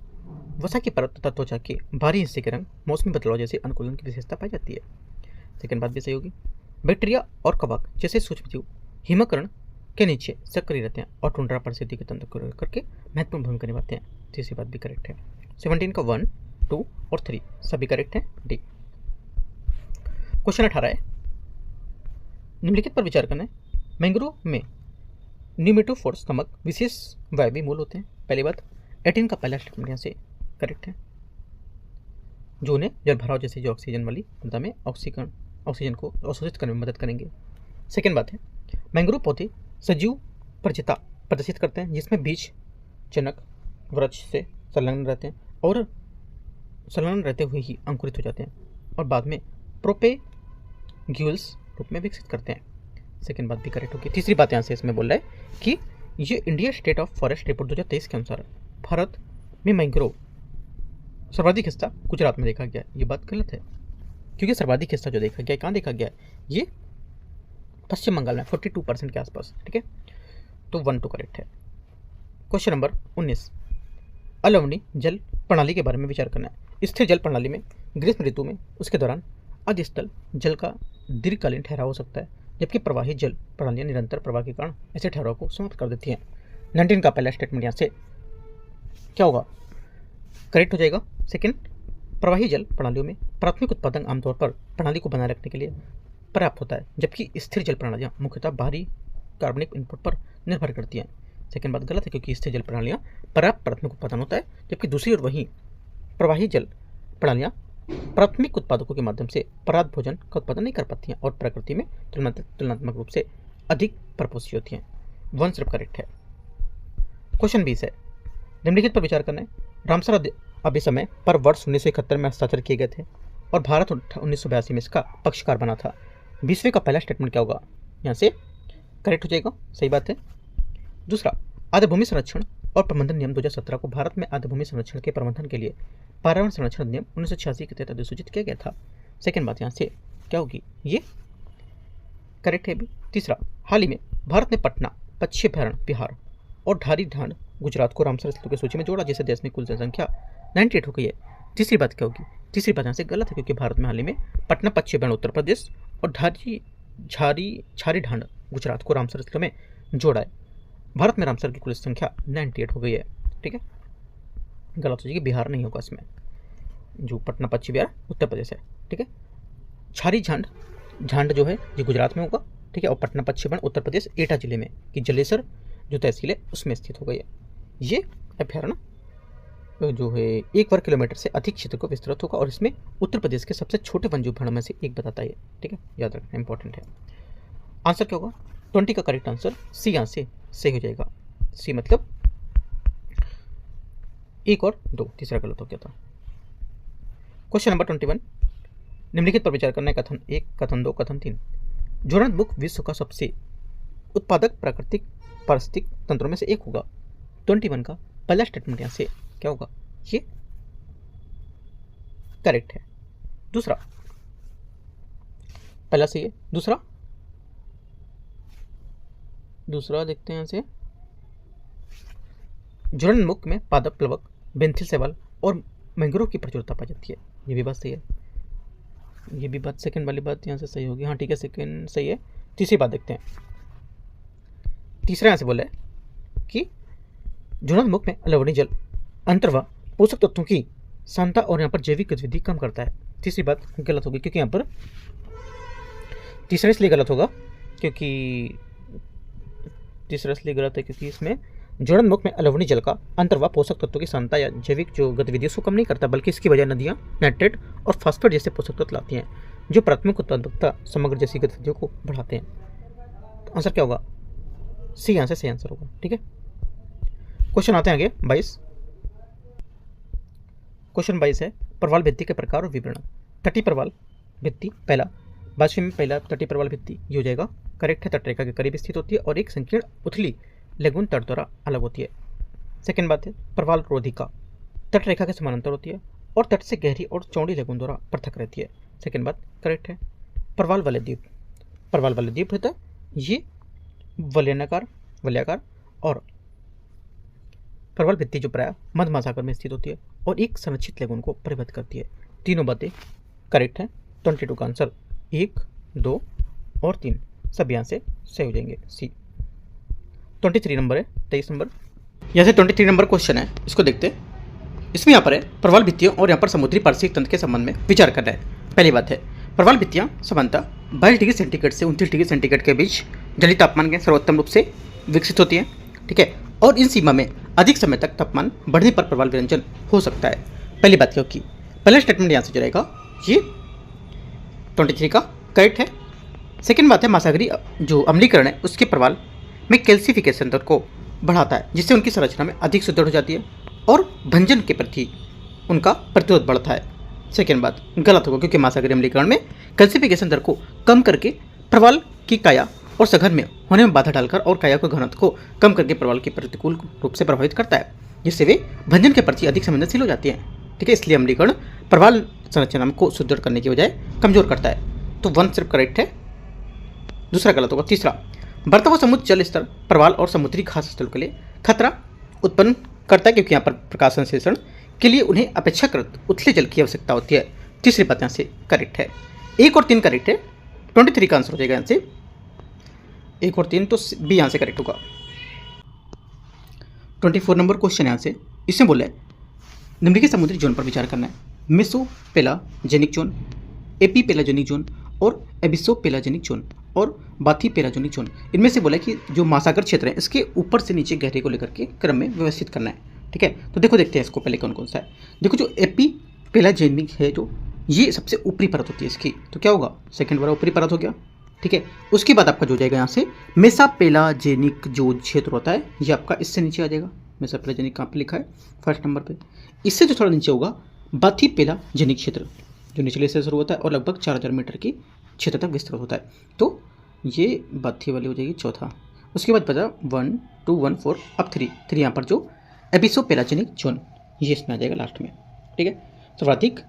वसा की परत तथा त्वचा के बाहरी हिस्से के रंग मौसमी बदलाव जैसे अनुकूलन की विशेषता पाई जाती है। सेकेंड बात भी सही होगी। बैक्टीरिया और कवक जैसे सूक्ष्मजीव हिमकरण के नीचे सक्रिय रहते हैं और टुंड्रा परिस्थिति के तंत्र को करके महत्वपूर्ण भूमिका निभाते हैं। तीसरी बात भी करेक्ट है। 17 का 1, 2 और 3 सभी करेक्ट है, डी। क्वेश्चन 18 है निम्नलिखित पर विचार करना है। मैंग्रोव में न्यूमेटोफोर्स नामक विशेष वायवीय मूल होते हैं। पहली बात 18 का पहला स्टेटमेंट यहाँ से करेक्ट है। जो उन्हें जल भराव जैसे जो ऑक्सीजन वाली मृदा में ऑक्सीजन को अवशोषित करने में मदद करेंगे। सेकेंड बात है, मैंग्रोव पौधे सजीव प्रजता प्रदर्शित करते हैं, जिसमें बीज जनक वृक्ष से संलग्न रहते हैं और संलग्न रहते हुए ही अंकुरित हो जाते हैं और बाद में प्रोपेग्यूल्स रूप में विकसित करते हैं। सेकेंड बात भी करेक्ट होगी। तीसरी बात यहाँ से इसमें बोल रहा है कि ये India state of forest report 2023 के अनुसार भारत में मैंग्रोव सर्वाधिक हिस्सा गुजरात में देखा गया है। ये बात गलत है, क्योंकि सर्वाधिक हिस्सा जो देखा गया है कहाँ देखा गया है, ये पश्चिम बंगाल में 42% के आसपास। ठीक है, तो 1 2 करेक्ट है। क्वेश्चन नंबर 19, अलवणी जल प्रणाली के बारे में विचार करना है। स्थिर जल प्रणाली में ग्रीष्म ऋतु में उसके दौरान अधस्थल जल का दीर्घकालीन ठहराव हो सकता है, जबकि प्रवाही जल प्रणालियां निरंतर प्रवाह के कारण ऐसे ठहराव को समाप्त कर देती हैं। 19 का पहला स्टेटमेंट यहाँ से क्या होगा, करेक्ट हो जाएगा। सेकेंड, प्रवाही जल प्रणालियों में प्राथमिक उत्पादन आमतौर पर प्रणाली को बनाए रखने के लिए पर्याप्त होता है, जबकि स्थिर जल प्रणालियाँ मुख्यतः बाहरी कार्बनिक इनपुट पर निर्भर करती हैं। सेकेंड बात गलत है, क्योंकि स्थिर जल प्रणालियाँ पर्याप्त प्राथमिक उत्पादन होता है, जबकि दूसरी ओर वहीं प्रवाही जल प्रणालियाँ प्राथमिक उत्पादकों के माध्यम से पर्याप्त भोजन का उत्पादन नहीं कर पाती हैं और प्रकृति में तुलनात्मक रूप से अधिक परपोषी होती हैं। 1 सिर्फ करेक्ट है। क्वेश्चन 20 है, निम्नलिखित पर विचार करना है। रामसर अभिसमय पर वर्ष 1971 में हस्ताक्षर किए गए थे और भारत 1982 में इसका पक्षकार बना था। 20वें का पहला स्टेटमेंट क्या होगा, यहाँ से करेक्ट हो जाएगा, सही बात है। दूसरा, आर्द्रभूमि संरक्षण और प्रबंधन नियम 2017 को भारत में आर्द्रभूमि संरक्षण के प्रबंधन के लिए पर्यावरण संरक्षण अधिनियम 1986 के तहत अधिसूचित किया गया था। सेकेंड बात यहाँ से क्या होगी, ये करेक्ट है भी। तीसरा, हाल ही में भारत ने पटना, पश्चिमी अभयारण्य बिहार और ढारी ढांड गुजरात को रामसर स्थलों की सूची में जोड़ा, जिससे देश में कुल जनसंख्या 98 हो गई है। तीसरी बात क्या होगी, तीसरी बात यहाँ से गलत है, क्योंकि भारत में हाल ही में पटना, पश्चिमी अभयारण्य उत्तर प्रदेश और छारी ढांड गुजरात को रामसर स्थलों में जोड़ा है। भारत में रामसर की कुल संख्या 98 हो गई है। ठीक है, गलत हो जाएगी, बिहार नहीं होगा इसमें, जो पटना पश्चिमी बिहार उत्तर प्रदेश है। ठीक है, छारी झांड जो है ये गुजरात में होगा। ठीक है, और पटना पश्चिमी उत्तर प्रदेश एटा जिले में कि जलेसर जो तहसील है उसमें स्थित हो गई है। ये अभ्यारण्य जो है 1 वर्ग किलोमीटर से अधिक क्षेत्र को विस्तृत होगा और इसमें उत्तर प्रदेश के सबसे छोटे वन्यजीव अभ्यारण्य में से एक बताता है। ठीक है, याद रखना इंपॉर्टेंट है। आंसर क्या होगा, 20 का करेक्ट आंसर सी यहाँ से सही हो जाएगा। सी मतलब 1 और 2, तीसरा गलत हो गया था। क्वेश्चन नंबर 21, निम्नलिखित पर विचार करना है। कथन 1, कथन 2, कथन 3। ज्वालामुख विश्व का सबसे उत्पादक प्राकृतिक पारिस्थितिक तंत्रों में से एक होगा। 21 का पहला स्टेटमेंट यहाँ से क्या होगा, ये करेक्ट है। दूसरा, पहला सही है। दूसरा देखते हैं यहाँ से, ज्वालामुख में पादप प्लवक, बेंथिल शैवाल और मैंग्रोव की प्रचुरता पाई जाती है। ये भी बात सही है। ये भी बात सेकंड वाली बात यहाँ से सही होगी। हाँ ठीक है, सेकंड सही है। तीसरी बात देखते हैं। तीसरा यहाँ से बोला है कि ज्वालामुख में अलवणी जल अंतर्वाह पोषक तत्वों की सांद्रता और यहाँ पर जैविक गतिविधि कम करता है। तीसरी बात गलत होगी, क्योंकि यहाँ पर तीसरा इसलिए गलत होगा क्योंकि इसमें ज्वालामुख में अलवणी जल का अंतर्वाह पोषक तत्वों की सांद्रता या जैविक जो गतिविधि उसको कम नहीं करता, बल्कि इसकी वजह नदियाँ नाइट्रेट और फास्फेट जैसे पोषक तत्व लाती हैं, जो प्राथमिक उत्पादकता समग्र जैसी गतिविधियों को बढ़ाते हैं। तो आंसर क्या होगा, सी यहाँ से सही आंसर होगा। ठीक है, क्वेश्चन आते हैं आगे 22। क्वेश्चन 22 है, प्रवाल भित्ति के प्रकार और विवरण। तटीय प्रवाल भित्ति पहला, बाष्पी में पहला तटीय प्रवाल भित्ति ये हो जाएगा, करेक्ट है। तटरेखा के करीब स्थित होती है और एक संकीर्ण उथली लेगून तट द्वारा अलग होती है। सेकेंड बात है, प्रवाल रोधिका तटरेखा के समानांतर होती है और तट से गहरी और चौड़ी लेगून द्वारा पृथक रहती है। सेकेंड बात करेक्ट है। प्रवाल वाले द्वीप रहता है, ये वलयाकार और प्रवाल भित्ति जो प्राय मध्य महासागर में स्थित होती है और एक संरक्षित लेगून को परिबद्ध करती है। तीनों बातें करेक्ट है। 22 का आंसर 1, 2 और 3 सब यहाँ से सही हो जाएंगे। सी 23 नंबर है, 23 नंबर यहाँ से 23 नंबर क्वेश्चन है, इसको देखते हैं। इसमें यहाँ पर है प्रवाल भित्तियों और यहाँ पर समुद्री पारिस्थितिक तंत्र के संबंध में विचार करना है। पहली बात है, प्रवाल भित्तियाँ सामान्यतः 22 डिग्री सेंटीग्रेड से 29 डिग्री सेंटीग्रेड के बीच जलीय तापमान के सर्वोत्तम रूप से विकसित होती हैं। ठीक है, और इन सीमा में अधिक समय तक तापमान बढ़ने पर प्रवाल विरंजन हो सकता है। पहली बात क्योंकि पहला स्टेटमेंट यहाँ से जो रहेगा ये 23 का करेक्ट है। सेकेंड बात है महासागरीय जो अम्लीकरण है उसके प्रवाल में कैल्सिफिकेशन दर को बढ़ाता है, जिससे उनकी संरचना में अधिक सुदृढ़ हो जाती है और भंजन के प्रति उनका प्रतिरोध बढ़ता है। सेकेंड बात गलत होगा, क्योंकि महासागरीय अम्लीकरण में कैल्सिफिकेशन दर को कम करके प्रवाल की काया और सघन में होने में बाधा डालकर और काया के घनत्व को कम करके प्रवाल की प्रतिकूल रूप से प्रभावित करता है, जिससे वे भंजन के प्रति अधिक संवेदनशील हो जाती हैं। ठीक है, इसलिए अम्लीकरण प्रवाल संरचना को सुदृढ़ करने की बजाय कमजोर करता है। तो 1 सिर्फ करेक्ट है, दूसरा गलत होगा। तीसरा, बढ़ता हुआ समुद्र जल स्तर प्रवाल और समुद्री घास स्थल के लिए खतरा उत्पन्न करता है, क्योंकि यहाँ पर प्रकाश संश्लेषण के लिए उन्हें अपेक्षाकृत उथले जल की आवश्यकता होती है। तीसरी बात यहाँ से करेक्ट है। 1 और 3 करेक्ट है, 23 का आंसर हो जाएगा यहाँ से 1 और 3, तो बी यहाँ से करेक्ट होगा। 24 नंबर क्वेश्चन यहाँ से इसमें बोला है निम्नलिखित समुद्री जोन पर विचार करना है। मेसोपेलाजेनिक जोन, एपीपेलाजेनिक जोन और एबिसोपेलाजेनिक जोन और बाथीपेलाजेनिक जोन। इनमें से बोला है कि जो महासागर क्षेत्र है इसके ऊपर से नीचे गहरे को लेकर के क्रम में व्यवस्थित करना है। ठीक है, तो देखो देखते हैं इसको पहले कौन कौन सा है। देखो जो एपीपेलाजेनिक है जो ये सबसे ऊपरी परत होती है इसकी, तो क्या होगा सेकंड वाला ऊपरी परत हो गया। ठीक है, उसके बाद आपका जो जाएगा यहाँ से मेसापेलाजेनिक जो क्षेत्र होता है ये आपका इससे नीचे आ जाएगा। मेसापेलाजेनिक कहाँ पे लिखा है फर्स्ट नंबर पे। इससे जो थोड़ा नीचे होगा बाथीपेलाजेनिक क्षेत्र, जो निचले से शुरू होता है और लगभग 4000 मीटर की क्षेत्र तक विस्तृत होता है। तो ये बाथी वाली हो जाएगी चौथा। उसके बाद बचा 1 2 1 4 अब 3 यहाँ पर जो एबिसोपेलाजेनिक जोन ये इसमें आ जाएगा लास्ट में। ठीक है, सर्वाधिक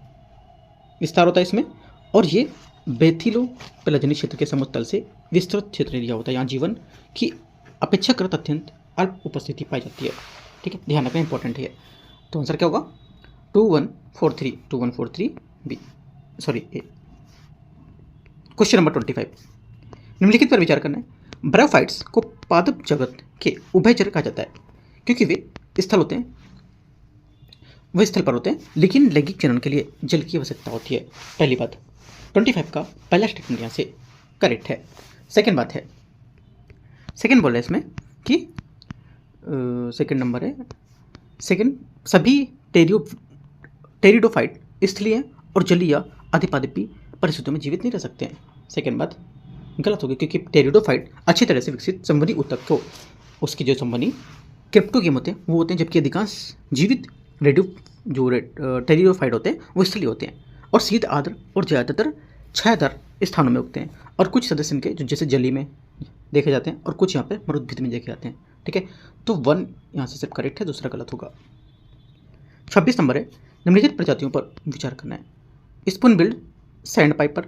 विस्तार होता है इसमें और ये बेथिलोपेलाजेनिक क्षेत्र के समुद्र तल से विस्तृत क्षेत्र एरिया होता है। यहाँ जीवन की अपेक्षाकृत अत्यंत अल्प उपस्थिति पाई जाती है। ठीक है, ध्यान रखना इंपॉर्टेंट है। तो आंसर क्या होगा 2143 बी सॉरी ए। क्वेश्चन नंबर 25 निम्नलिखित पर विचार करना है। ब्रायोफाइट्स को पादप जगत के उभयचर कहा जाता है क्योंकि वे स्थल होते हैं, वे स्थल पर होते हैं लेकिन लैंगिक जनन के लिए जल की आवश्यकता होती है। पहली बात 25 का पहला स्टेटमेंट यहाँ से करेक्ट है। सेकेंड बात है, सेकेंड बोल रहा है इसमें कि सेकेंड नंबर है सेकेंड सभी टेरिडोफाइट स्थलीय और जलीय अधिपादपी परिस्थितियों में जीवित नहीं रह सकते हैं। सेकेंड बात गलत होगी क्योंकि टेरिडोफाइट अच्छी तरह से विकसित संवहनी ऊतक को उसकी जो संवहनी क्रिप्टोगेम होते हैं वो होते हैं, जबकि अधिकांश जीवित टेरिडोफाइट होते हैं वो स्थलीय होते हैं और शीत आर्द्र और ज़्यादातर छायादार स्थानों में उगते हैं और कुछ सदस्य इनके जो जैसे जली में देखे जाते हैं और कुछ यहाँ पे मरुद्भिद में देखे जाते हैं। ठीक है, तो 1 यहाँ से सिर्फ करेक्ट है, दूसरा गलत होगा। 26 नंबर है निम्नलिखित प्रजातियों पर विचार करना है। स्पूनबिल्ड, सैंड पाइपर,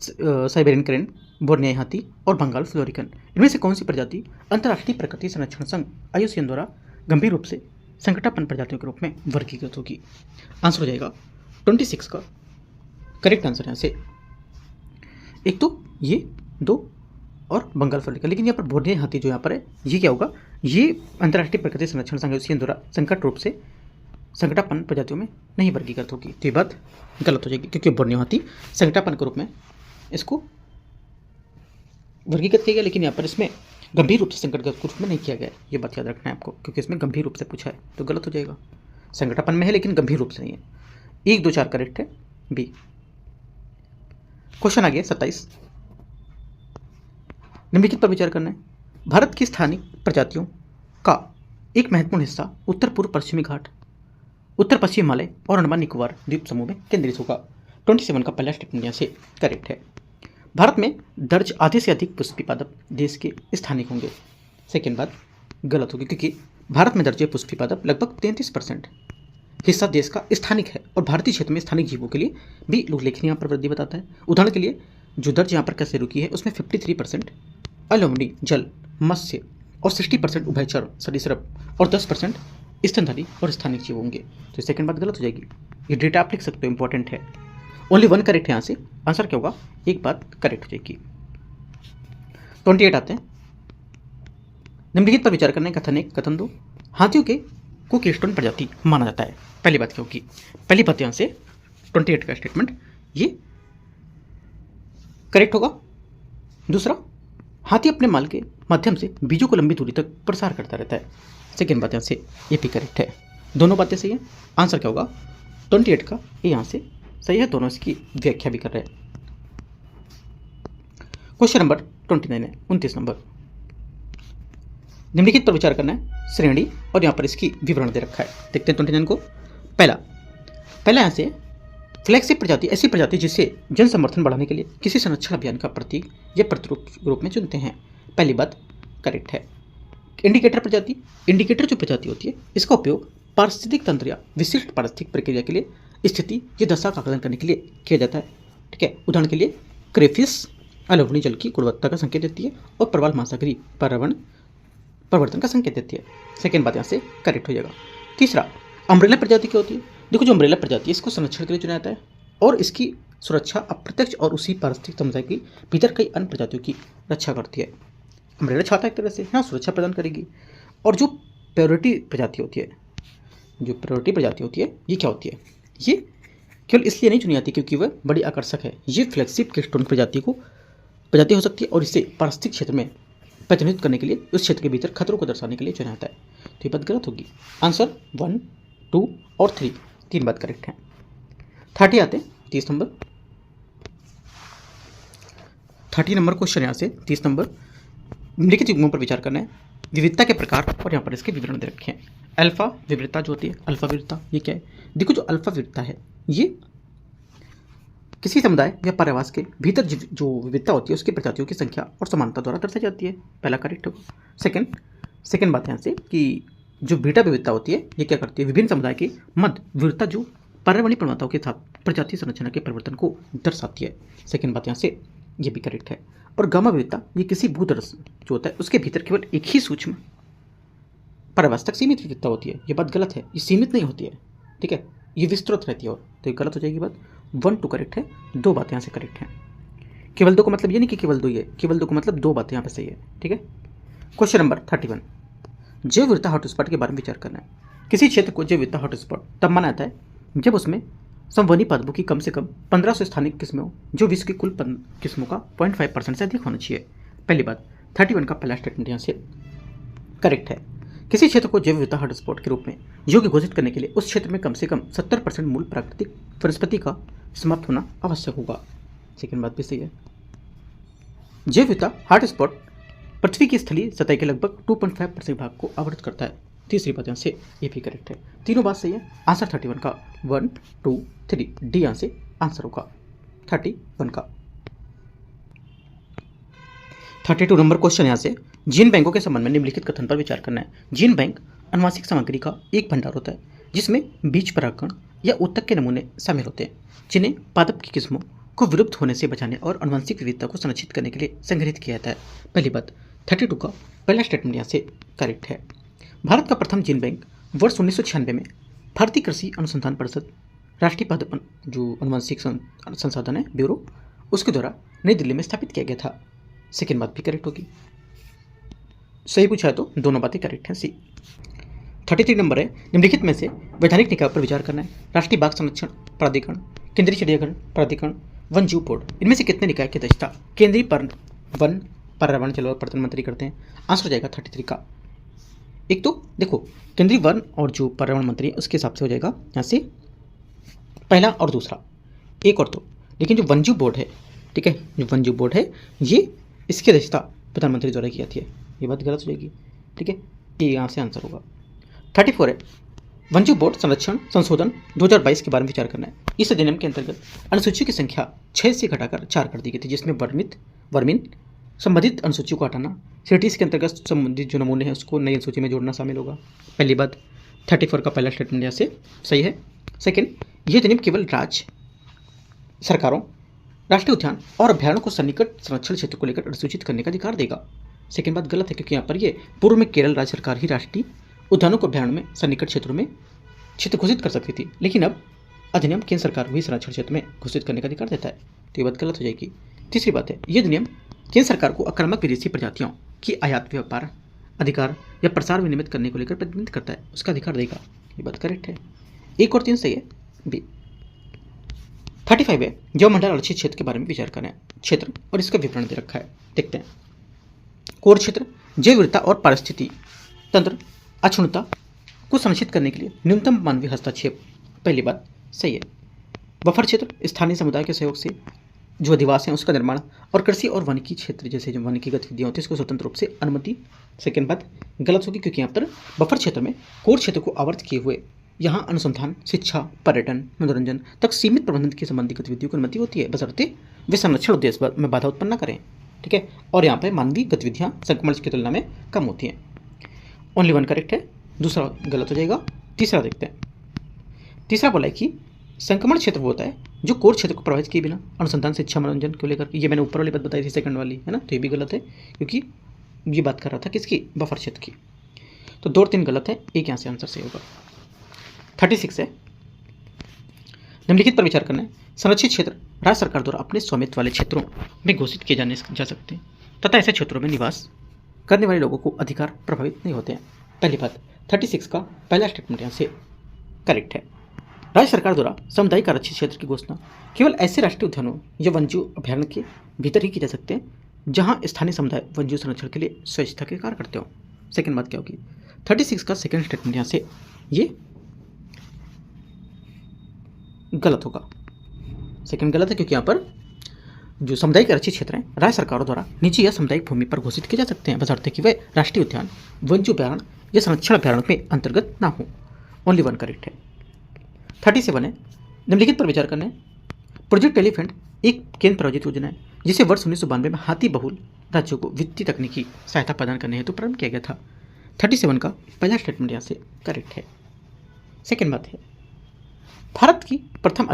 साइबेरियन क्रेन, बोर्नियाई हाथी और बंगाल फ्लोरिकन। इनमें से कौन सी प्रजाति अंतर्राष्ट्रीय प्रकृति संरक्षण संघ IUCN द्वारा गंभीर रूप से संकटापन्न प्रजातियों के रूप में वर्गीकृत होगी? आंसर हो जाएगा 26 का करेक्ट आंसर यहाँ से एक तो ये 2 और बंगाल फ्लोरिकन। लेकिन यहाँ पर बोर्नियाई हाथी जो यहाँ पर है ये क्या होगा, ये अंतर्राष्ट्रीय प्रकृति संरक्षण संघ IUCN द्वारा संकट रूप से संकटापन्न प्रजातियों में नहीं वर्गीकृत होगी। तो ये बात गलत हो जाएगी क्योंकि बोर्नियो हाथी संकटापन्न के रूप में इसको वर्गीकृत किया गया, लेकिन यहाँ पर इसमें गंभीर रूप से संकटग्रस्त के रूप में नहीं किया गया। ये बात याद रखना है आपको क्योंकि इसमें गंभीर रूप से पूछा है, तो गलत हो जाएगा। संकटापन्न में है लेकिन गंभीर रूप से नहीं है। 1 2 4 करेक्ट है बी। क्वेश्चन आ गया 27 निम्नलिखित पर विचार करना है। भारत की स्थानिक प्रजातियों का एक महत्वपूर्ण हिस्सा उत्तर पूर्व पश्चिमी घाट, उत्तर पश्चिम हिमालय और अंडमान निकोबार द्वीप समूह में केंद्रित होगा। 27 का पहला स्टेटमेंट यहाँ से करेक्ट है। भारत में दर्ज आधे से अधिक पुष्पी पादप देश के स्थानिक होंगे। सेकेंड बात गलत होगी क्योंकि भारत में दर्ज पुष्पी पादप लगभग 33% हिस्सा देश का स्थानिक है और भारतीय क्षेत्र में स्थानिक जीवों के लिए भी उल्लेखनीय यहाँ पर वृद्धि बताता है। उदाहरण के लिए जो दर्ज यहाँ पर कैसे रुकी है उसमें 53% अलोमनी जल मत्स्य और 60% उभयचर सरीसृप और 10% स्तनधारी और स्थानिक जीव होंगे। तो सेकंड बात गलत हो जाएगी। ये डेटा आप लिख सकते हो, इंपॉर्टेंट है। ओनली 1 करेक्ट है यहाँ से, आंसर क्या होगा, एक बात करेक्ट हो जाएगी। 28 आते हैं। निम्नलिखित पर विचार करने कथन 1 कथन 2 हाथियों के को कीस्टोन प्रजाति माना जाता है। पहली बात क्या होगी, पहली बात यहाँ से 28 का स्टेटमेंट ये करेक्ट होगा। दूसरा, हाथी अपने माल के माध्यम से बीजों को लंबी दूरी तक प्रसार करता रहता है। सेकेंड बात यहाँ से ये भी करेक्ट है। दोनों बातें सही है, आंसर क्या होगा 28 का ये यहाँ से सही है, दोनों इसकी व्याख्या भी कर रहे हैं। क्वेश्चन नंबर 29 है, 29 नंबर। निम्नलिखित पर विचार करना है, श्रेणी और यहाँ पर इसकी विवरण दे रखा है। देखते हैं 29 को। पहला यहाँ से फ्लैगशिप प्रजाति ऐसी प्रजाति जिसे जन समर्थन बढ़ाने के लिए किसी संरक्षण अभियान का प्रतीक या प्रतिरूप रूप में चुनते हैं। पहली बात करेक्ट है। इंडिकेटर प्रजाति, इंडिकेटर जो प्रजाति होती है इसका उपयोग पारिस्थितिक तंत्र या विशिष्ट पारिस्थितिक प्रक्रिया के लिए स्थिति या दशा का आकलन करने के लिए किया जाता है। ठीक है, उदाहरण के लिए क्रेफिश अलोवनीय जल की गुणवत्ता का संकेत देती है और प्रवाल महासागरीय पर्यावरण परिवर्तन का संकेत देती है। सेकेंड बात यहाँ से करेक्ट हो जाएगा। तीसरा, अम्ब्रेला प्रजाति क्या होती है? देखो, जो अम्ब्रेला प्रजाति है इसको संरक्षण के लिए चुना जाता है और इसकी सुरक्षा अप्रत्यक्ष और उसी पारिस्थितिक समुदाय के भीतर कई अन्य प्रजातियों की रक्षा करती है। अम्ब्रेला छाता एक तरह से हाँ सुरक्षा प्रदान करेगी। और जो प्रायोरिटी प्रजाति होती है, जो प्रायोरिटी प्रजाति होती है ये क्या होती है? ये केवल इसलिए नहीं चुनी जाती क्योंकि वह बड़ी आकर्षक है। ये फ्लैगशिप केस्टोन प्रजाति हो सकती है और इसे पारिस्थितिक क्षेत्र में प्रतिनिधित्व करने के लिए उस क्षेत्र के भीतर खतरों को दर्शाने के लिए चुना जाता है। तो ये बात गलत होगी। आंसर 1, 2 और 3 तीन बात करेक्ट है। 30 आते हैं 30 नंबर। 30 नंबर क्वेश्चन यहाँ से 30 नंबर। निम्नलिखित युग्मों पर विचार करना है, विविधता के प्रकार और यहाँ पर इसके विवरण दे रखे हैं। अल्फा विविधता जो होती है, अल्फा विविधता ये क्या है? देखो, जो अल्फा विविधता है ये किसी समुदाय या पर्यावास के भीतर जो विविधता होती है उसकी प्रजातियों की संख्या और समानता द्वारा दर्शाई जाती है। पहला करेक्ट होगा। सेकंड बात यहाँ से कि जो बीटा विविधता होती है ये क्या करती है? विभिन्न समुदाय के मध्य विविधता जो पर्यावरणीय प्रवणताओं के साथ प्रजाति संरचना के परिवर्तन को दर्शाती है। सेकंड बात यहाँ से ये भी करेक्ट है। और गामा विविधता ये किसी भूदर्श जो होता है उसके भीतर केवल एक ही सूक्ष्म पर्यावास तक सीमित विविधता होती है। ये बात गलत है, ये सीमित नहीं होती है। ठीक है, ये विस्तृत रहती है और तो ये गलत हो जाएगी बात। 1, 2 करेक्ट है, 2 बातें यहाँ से करेक्ट हैं। केवल 2 का मतलब ये नहीं कि केवल 2 ही है, केवल 2 का मतलब 2 बातें यहाँ पे सही है। ठीक है। क्वेश्चन नंबर 31, जैव विविधता हॉटस्पॉट के बारे में विचार करना है। किसी क्षेत्र को जैव विविधता हॉटस्पॉट तब माना जाता है जब उसमें संवहनी पादपों की कम से कम 1500 स्थानिक किस्में हो जो विश्व की कुल किस्मों का 0.5% से अधिक होना चाहिए। पहली बात 31 का पहला स्टेटमेंट यहाँ से करेक्ट है। किसी क्षेत्र को जैव विविधता हॉटस्पॉट के रूप में योग्य घोषित करने के लिए उस क्षेत्र में कम से कम 70% मूल प्राकृतिक वनस्पति का समाप्त होना आवश्यक होगा। सेकेंड बात भी सही है। जैव विविधता हॉटस्पॉट पृथ्वी की स्थलीय सतह के लगभग 2.5% भाग को आवृत करता है। तीसरी बात यहाँ से ये भी करेक्ट है। तीनों बात सही है। आंसर 31 का 1, 2, 3 डी यहाँ से आंसर होगा 31 का। 32 नंबर क्वेश्चन यहाँ से जीन बैंकों के संबंध में निम्नलिखित कथन पर विचार करना है। जीन बैंक आनुवांशिक सामग्री का एक भंडार होता है जिसमें बीज परागकण या ऊतक के नमूने शामिल होते हैं जिन्हें पादप की किस्मों को विलुप्त होने से बचाने और आनुवंशिक विविधता को संरक्षित करने के लिए संग्रहित किया जाता है। पहली बात 32 का पहला स्टेटमेंट यहाँ से करेक्ट है। भारत का प्रथम जीन बैंक वर्ष 1996 में भारतीय कृषि अनुसंधान परिषद राष्ट्रीय पादप जो आनुवंशिक संसाधन है ब्यूरो उसके द्वारा नई दिल्ली में स्थापित किया गया था। सेकेंड बात भी करेक्ट होगी। सही पूछा है तो दोनों बातें करेक्ट हैं। सी 33 नंबर है। निम्नलिखित में से वैधानिक निकाय पर विचार करना है। राष्ट्रीय बाघ संरक्षण प्राधिकरण, केंद्रीय चिड़ियाघर प्राधिकरण, वन जीव बोर्ड, इनमें से कितने निकाय की अध्यक्षता केंद्रीय वन पर्यावरण जलवायु परिवर्तन मंत्री करते हैं? आंसर हो जाएगा 33 का। एक तो देखो केंद्रीय वन और जो पर्यावरण मंत्री है उसके हिसाब से हो जाएगा यहाँ से पहला और दूसरा, एक और दो। लेकिन जो वन जीव बोर्ड है, ठीक है, जो वन जीव बोर्ड है ये इसकी अध्यक्षता प्रधानमंत्री द्वारा की जाती है। ये बात गलत हो जाएगी। ठीक है, ये यहाँ से आंसर होगा। 34 है। वन जीव बोर्ड संरक्षण संशोधन 2022 के बारे में विचार करना है। इस अधिनियम के अंतर्गत अनुसूची की संख्या 6 से घटाकर 4 कर दी गई थी जिसमें वर्मिन संबंधित अनुसूचियों को हटाना, सिटीज के अंतर्गत संबंधित जो नमूने हैं उसको नई अनुसूची में जोड़ना शामिल होगा। पहली बात 34 का पहला स्टेटमेंट यहाँ से सही है। सेकेंड, ये अधिनियम केवल राज्य सरकारों राष्ट्रीय उद्यान और अभ्यारण्यों को सन्निकट संरक्षण क्षेत्र को लेकर अधिसूचित करने का अधिकार देगा। सेकेंड बात गलत है क्योंकि यहाँ पर ये पूर्व में केरल राज्य सरकार ही राष्ट्रीय उद्यानों को अभ्यारण्य में सन्निकट क्षेत्रों में क्षेत्र घोषित कर सकती थी, लेकिन अब अधिनियम केंद्र सरकार भी संरक्षण क्षेत्र में घोषित करने का अधिकार देता है। तो ये बात गलत हो जाएगी। तीसरी बात है, ये अधिनियम केंद्र सरकार को आक्रामक विदेशी प्रजातियों की आयात व्यापार अधिकार या प्रसार विनियमित करने को लेकर प्रतिबंधित करता है, उसका अधिकार देगा। ये बात करेक्ट है। 1 और 3 सही है। बी 35 है। जैव मंडल आरक्षित क्षेत्र के बारे में विचार करें। क्षेत्र और इसका विवरण दे रखा है, देखते हैं। कोर क्षेत्र जैव विविधता और पारिस्थितिकी तंत्र अक्षुण्णता को सुनिश्चित करने के लिए न्यूनतम मानवीय हस्तक्षेप। पहली बात सही है। बफर क्षेत्र स्थानीय समुदाय के सहयोग से जो अधिवास हैं उसका निर्माण और कृषि और वानिकी क्षेत्र जैसे जो वानिकी गतिविधियाँ होती है उसको स्वतंत्र रूप से अनुमति। सेकेंड बात गलत होगी क्योंकि यहाँ पर बफर क्षेत्र में कोर क्षेत्र को आवर्त किए हुए यहाँ अनुसंधान, शिक्षा, पर्यटन, मनोरंजन तक सीमित प्रबंधन की संबंधी गतिविधियों की अनुमति होती है बशर्ते वे संरक्षण उद्देश्य में बाधा उत्पन्न न करें। ठीक है, और यहाँ पर मानवीय गतिविधियाँ संक्रमण की तुलना में कम होती हैं। ओनली वन करेक्ट है, दूसरा गलत हो जाएगा। तीसरा देखते हैं। तीसरा बोला है कि संक्रमण क्षेत्र वो होता है जो कोर क्षेत्र को प्रभावित किए बिना अनुसंधान, शिक्षा, मनोरंजन को लेकर, ये मैंने ऊपर वाली बात बताई थी सेकंड वाली, है ना, तो ये भी गलत है क्योंकि ये बात कर रहा था किसकी, बफर क्षेत्र की। तो 2 और 3 गलत है, एक यहाँ से आंसर सही होगा। 36 है, निम्नलिखित पर विचार करना है। संरक्षित क्षेत्र राज्य सरकार द्वारा अपने स्वामित्व वाले क्षेत्रों में घोषित किए जा सकते हैं तथा ऐसे क्षेत्रों में निवास करने वाले लोगों को अधिकार प्रभावित नहीं होते हैं। पहली बात 36 का पहला स्टेटमेंट यहाँ से करेक्ट है। राज्य सरकार द्वारा सामुदायिक आरक्षित क्षेत्र की घोषणा केवल ऐसे राष्ट्रीय उद्यानों या वन्यजीव अभ्यारण्य के भीतर ही की जा सकते हैं जहां स्थानीय समुदाय वन्यजीव संरक्षण के लिए स्वच्छता के कार्य करते हो। सेकंड बात क्या होगी, 36 का सेकंड स्टेटमेंट यहाँ से ये गलत होगा। सेकंड गलत है क्योंकि यहाँ पर जो सामुदायिक आरक्षित क्षेत्र हैं राज्य सरकारों द्वारा निजी या सामुदायिक भूमि पर घोषित किए जा सकते हैं बशर्ते कि वे राष्ट्रीय उद्यान, वन्यजीव अभ्यारण्य या संरक्षण अभ्यारण्य में अंतर्गत ना हो। ओनली वन करेक्ट है। 37 है, निम्नलिखित पर विचार करना है। प्रोजेक्ट एलिफेंट एक केंद्र प्रायोजित योजना है जिसे वर्ष 1992 में हाथी बहुल राज्यों को वित्तीय तकनीकी सहायता प्रदान करने हेतु प्रारंभ किया गया था। 37 का पहला स्टेटमेंट यहाँ से करेक्ट है। सेकेंड बात है, भारत की प्रथम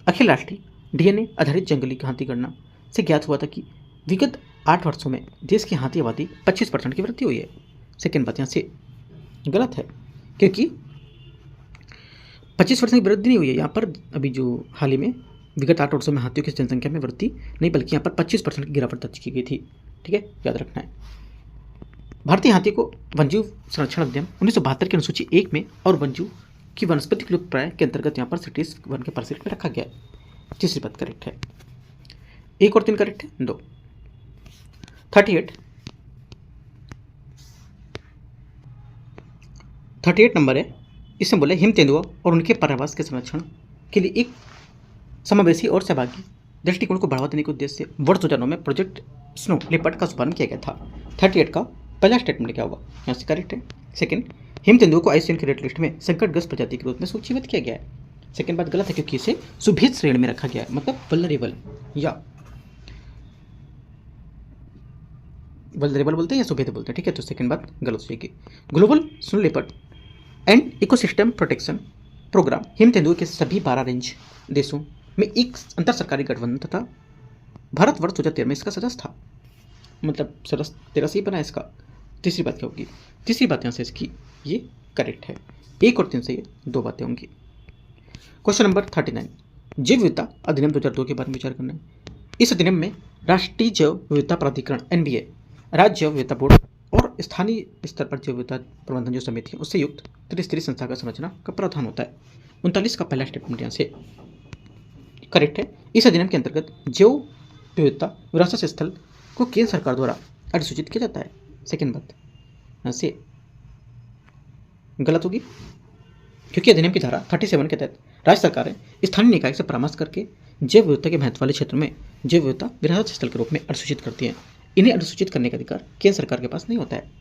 अखिल राष्ट्रीय डीएनए आधारित जंगली हाथी गणना से ज्ञात हुआ था कि विगत 8 वर्षों में देश की हाथी आबादी 25% की वृद्धि हुई है। सेकेंड बात यहाँ से गलत है क्योंकि 25% की वृद्धि नहीं हुई है। यहाँ पर अभी जो हाल ही में विगत 8 वर्षों में हाथियों की जनसंख्या में वृद्धि नहीं बल्कि यहाँ पर 25% की गिरावट दर्ज की गई थी। ठीक है, याद रखना है। भारतीय हाथी को वन्यजीव संरक्षण अधिनियम 1972 की अनुसूची 1 में और वन्यजीव की वनस्पति विलुप्तप्राय के अंतर्गत यहाँ पर सिटीज वन के परसेट में रखा गया है। तीसरी बात करेक्ट है। 1 और 3 करेक्ट है, 2। 38 नंबर है, इसमें बोले हिम तेंदुआ और उनके पर्यावास के संरक्षण के लिए एक समावेशी और सहभागी दृष्टिकोण को बढ़ावा देने के उद्देश्य से वर्ष 2009 में प्रोजेक्ट स्नो लेपर्ड का शुभारंभ किया गया था। 38 का पहला स्टेटमेंट क्या होगा, यहाँ से करेक्ट है। सेकंड, हिम तेंदुआ को आईसीएन की रेड लिस्ट में संकटग्रस्त प्रजाति के रूप में सूचीबद्ध किया गया है। सेकंड बात गलत है क्योंकि इसे सुभेद श्रेणी में रखा गया है, मतलब वल्नरेबल बोलते हैं या सुभेद बोलते हैं। ठीक है, तो सेकंड बात गलत हो जाएगी। Global snow leopard and ecosystem protection programme हिम तेंदुए के सभी 12 रेंज देशों में एक अंतर सरकारी गठबंधन तथा भारत वर्ष 2013 में इसका सदस्य था, मतलब सदस्य 13 से ही बना इसका। तीसरी बात क्या होगी, तीसरी बात यहाँ से इसकी ये करेक्ट है। 1 और 3 से ये 2 बातें होंगी। क्वेश्चन नंबर 39, जैव विविधता अधिनियम 2002 के बारे में विचार करना है। इस अधिनियम में राष्ट्रीय जैव विविधता प्राधिकरण NBA, राज्य जैव विविधता बोर्ड और स्थानीय स्तर पर जैव विविधता प्रबंधन जो समिति है उससे युक्त त्रिस्तरीय संस्था का संरचना का प्रावधान होता है। 39 का पहला स्टेटमेंट यहाँ से करेक्ट है। इस अधिनियम के अंतर्गत जैव विविधता विरासत स्थल को केंद्र सरकार द्वारा अधिसूचित किया जाता है। सेकेंड बात यहाँ से गलत होगी क्योंकि अधिनियम की धारा 37 के तहत राज्य सरकारें स्थानीय निकाय से परामर्श करके जैव विविधता के महत्व वाले क्षेत्रों में जैव विविधता विरासत स्थल के रूप में अधिसूचित करती हैं। इन्हें अधिसूचित करने का अधिकार केंद्र सरकार के पास नहीं होता है।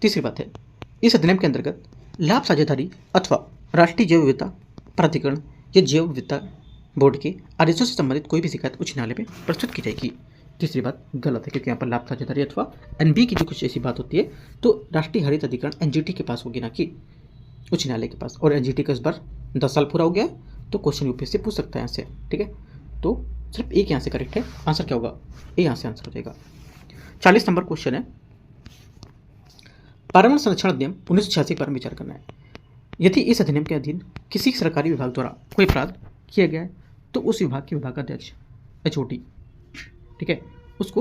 तीसरी बात है, इस अधिनियम के अंतर्गत लाभ साझेदारी अथवा राष्ट्रीय जैव विविधता प्राधिकरण या जैव विविधता बोर्ड के आदेशों से संबंधित कोई भी शिकायत उच्च न्यायालय में प्रस्तुत की जाएगी। तीसरी बात गलत है क्योंकि यहाँ पर लाभ साझेदारी अथवा NB की जो कुछ ऐसी बात होती है तो राष्ट्रीय हरित अधिकरण NGT के पास होगी, ना कि उच्च न्यायालय के पास। और NGT का इस बार 10 साल पूरा हो गया तो क्वेश्चन यूपीएससी पूछ सकता है यहाँ से। ठीक है, तो सिर्फ एक यहाँ से करेक्ट है। आंसर क्या होगा, ए यहाँ से आंसर हो जाएगा। 40 नंबर क्वेश्चन है, पर्यावरण संरक्षण अधिनियम 1986 पर विचार करना है। यदि इस अधिनियम के अधीन किसी सरकारी विभाग द्वारा कोई अपराध किया गया है तो उस विभाग के विभागाध्यक्ष HOD, ठीक है, उसको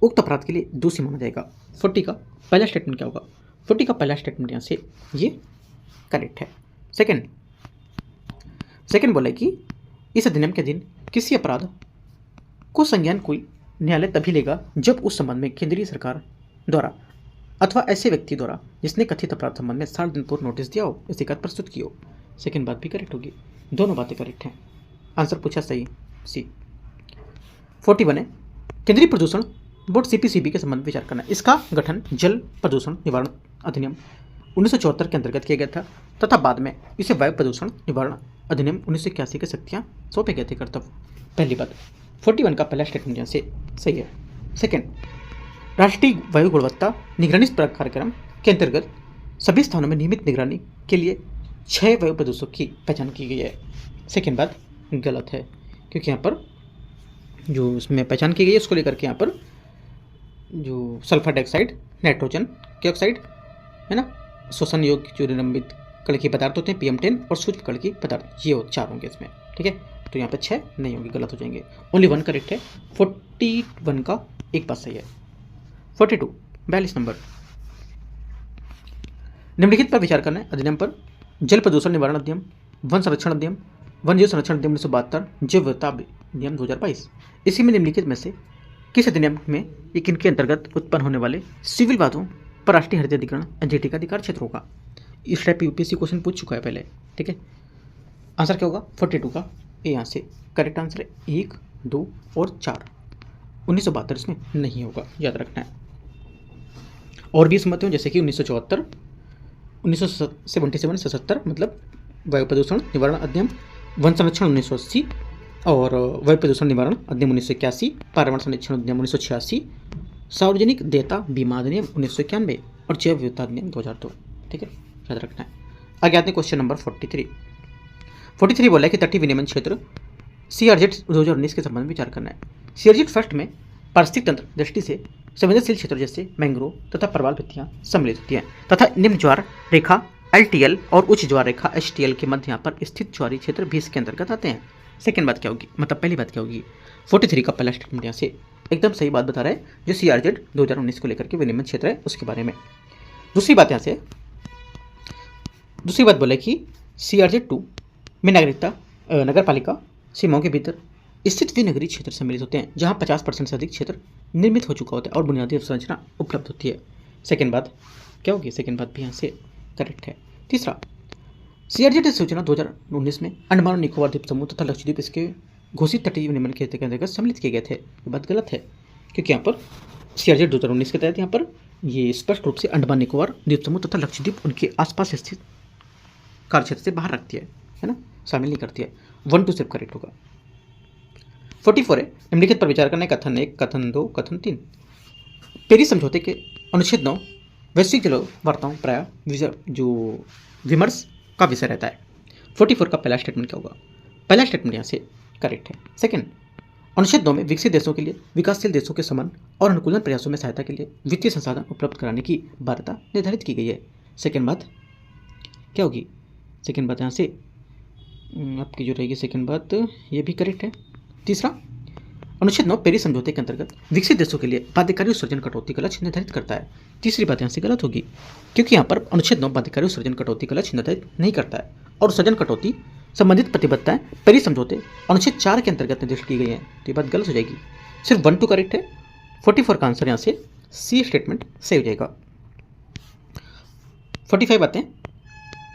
उक्त अपराध के लिए दोषी माना जाएगा। 40 का पहला स्टेटमेंट क्या होगा, 40 का पहला स्टेटमेंट यहाँ से ये करेक्ट है। सेकंड बोला कि इस अधिनियम के अधीन किसी अपराध को संज्ञान कोई न्यायालय तभी लेगा जब उस संबंध में केंद्रीय सरकार द्वारा अथवा ऐसे व्यक्ति द्वारा जिसने कथित अपराध संबंध में 60 दिन पूर्व नोटिस दिया हो या शिकायत प्रस्तुत की हो। सेकेंड बात भी करेक्ट होगी, दोनों बातें करेक्ट हैं। आंसर पूछा सही सी। 41 है केंद्रीय प्रदूषण बोर्ड CPCB के संबंध में विचार करना। इसका गठन जल प्रदूषण निवारण अधिनियम 1974 के अंतर्गत किया गया था तथा बाद में इसे वायु प्रदूषण निवारण अधिनियम 1981 के शक्तियाँ सौंपे गए थे कर्तव्य। पहली बात 41 का पहला स्टेटमेंट यहाँ से सही है। सेकेंड, राष्ट्रीय वायु गुणवत्ता निगरानी कार्यक्रम के अंतर्गत सभी स्थानों में नियमित निगरानी के लिए 6 वायु प्रदूषक की पहचान की गई है। सेकेंड बात गलत है, क्योंकि यहाँ पर जो इसमें पहचान की गई है उसको लेकर के यहाँ पर जो सल्फर डाइऑक्साइड, नाइट्रोजन ऑक्साइड है ना, श्वसन योग्य जो निलंबित कण के पदार्थ होते हैं PM10 और सूक्ष्म कण के पदार्थ, ये 4 होंगे इसमें। ठीक है, तो यहाँ पे 6 नहीं होंगे, गलत हो जाएंगे। ओनली 1 करेक्ट है। 41 का एक बात सही है। 42 42 नंबर, निम्नलिखित पर विचार करना है अधिनियम पर। जल प्रदूषण निवारण अधिनियम, वन संरक्षण अधिनियम, वन जीव संरक्षण अधिनियम 1972, जैव विविधता अधिनियम 2022। इसी में निम्नलिखित में से किस अधिनियम में इनके अंतर्गत उत्पन्न होने वाले सिविल वादों पर राष्ट्रीय हरित अधिकरण NGT का अधिकार क्षेत्र होगा? इस टाइप UPSC क्वेश्चन पूछ चुका है पहले। ठीक है, आंसर क्या होगा 42 का ए। यहाँ से करेक्ट आंसर है 1, 2 और 4। 1972 इसमें नहीं होगा, याद रखना है। और भी समझते हो, जैसे कि 1974, 1977 77 मतलब वायु प्रदूषण निवारण अधिनियम, वन संरक्षण 1980 और वायु प्रदूषण निवारण अधिनियम 1981, पर्यावरण संरक्षण अधिनियम 1986, सार्वजनिक देयता बीमा अधिनियम 1991 और जैव विविधता अधिनियम 2002। ठीक है, याद रखना है। आगे आते हैं क्वेश्चन नंबर 43। 43 बोला है कि तटीय विनियमन क्षेत्र CRZ 2019 के संबंध में विचार करना है। CRZ फर्स्ट में पारिस्थितिक तंत्र दृष्टि से संवेदनशील क्षेत्र जैसे मैंग्रोव तथा प्रवाल भित्तियां सम्मिलित होती हैं तथा निम्न ज्वार रेखा LTL और उच्च ज्वार रेखा HTL के मध्य यहाँ पर स्थित ज्वारीय क्षेत्र भी इसके अंतर्गत आते हैं। सेकेंड बात क्या होगी, मतलब पहली बात क्या होगी, 43 का पहला स्टेटमेंट यहाँ से एकदम सही बात बता रहा है, जो CRZ 2019 को लेकर के विनियमन क्षेत्र है उसके बारे में। दूसरी बात यहाँ से, दूसरी बात बोले कि CRZ 2 में नागरिकता नगर पालिका सीमाओं के भीतर स्थित विनगरीय क्षेत्र सम्मिलित होते हैं जहाँ 50% से अधिक क्षेत्र निर्मित हो चुका होता है और बुनियादी अवसंरचना उपलब्ध होती है। सेकेंड बात क्या होगी, सेकेंड बात भी यहाँ से करेक्ट है। तीसरा, CRZ सूचना 2019 में अंडमान और निकोबार द्वीप समूह तथा लक्षद्वीप इसके घोषित तटीय विनियमन क्षेत्र के अंतर्गत सम्मिलित किए गए थे। ये बात गलत है, क्योंकि यहाँ पर CRZ 2019 के तहत यहाँ पर ये स्पष्ट रूप से अंडमान निकोबार द्वीप समूह तथा लक्षद्वीप उनके आसपास स्थित कार्य क्षेत्र से बाहर रखती है ना, शामिल नहीं करती है। 1 2 सिर्फ करेक्ट होगा। 44 है निम्नलिखित पर विचार करना है। कथन 1, कथन 2, कथन 3। पेरिस समझौते के अनुच्छेद 9 वैश्विक जल वार्ताओं प्राय जो विमर्श का विषय रहता है। 44 का पहला स्टेटमेंट क्या होगा, पहला स्टेटमेंट यहाँ से करेक्ट है। सेकंड, अनुच्छेद 9 में विकसित देशों के लिए विकासशील देशों के समान और अनुकूलन प्रयासों में सहायता के लिए वित्तीय संसाधन उपलब्ध कराने की बाध्यता निर्धारित की गई है। सेकंड बात क्या होगी, सेकंड बात यहाँ से आपकी जो रहेगी सेकंड बात ये भी करेक्ट है। तीसरा, अनुच्छेद 9 पेरिस समझौते के अंतर्गत विकसित देशों के लिए बाध्यकारी उत्सर्जन कटौती का लक्ष्य निर्धारित करता है। तीसरी बात यहाँ से गलत होगी, क्योंकि यहाँ पर अनुच्छेद 9 बाध्यकारी उत्सर्जन कटौती का लक्ष्य निर्धारित नहीं करता है और उत्सर्जन कटौती संबंधित प्रतिबद्धताएं पेरिस समझौते अनुच्छेद 4 के अंतर्गत निर्दिष्ट की गई हैं। तो ये बात गलत हो जाएगी, सिर्फ 1 2 करेक्ट है। 44 का आंसर यहाँ से सी स्टेटमेंट सही हो जाएगा। 45 बातें।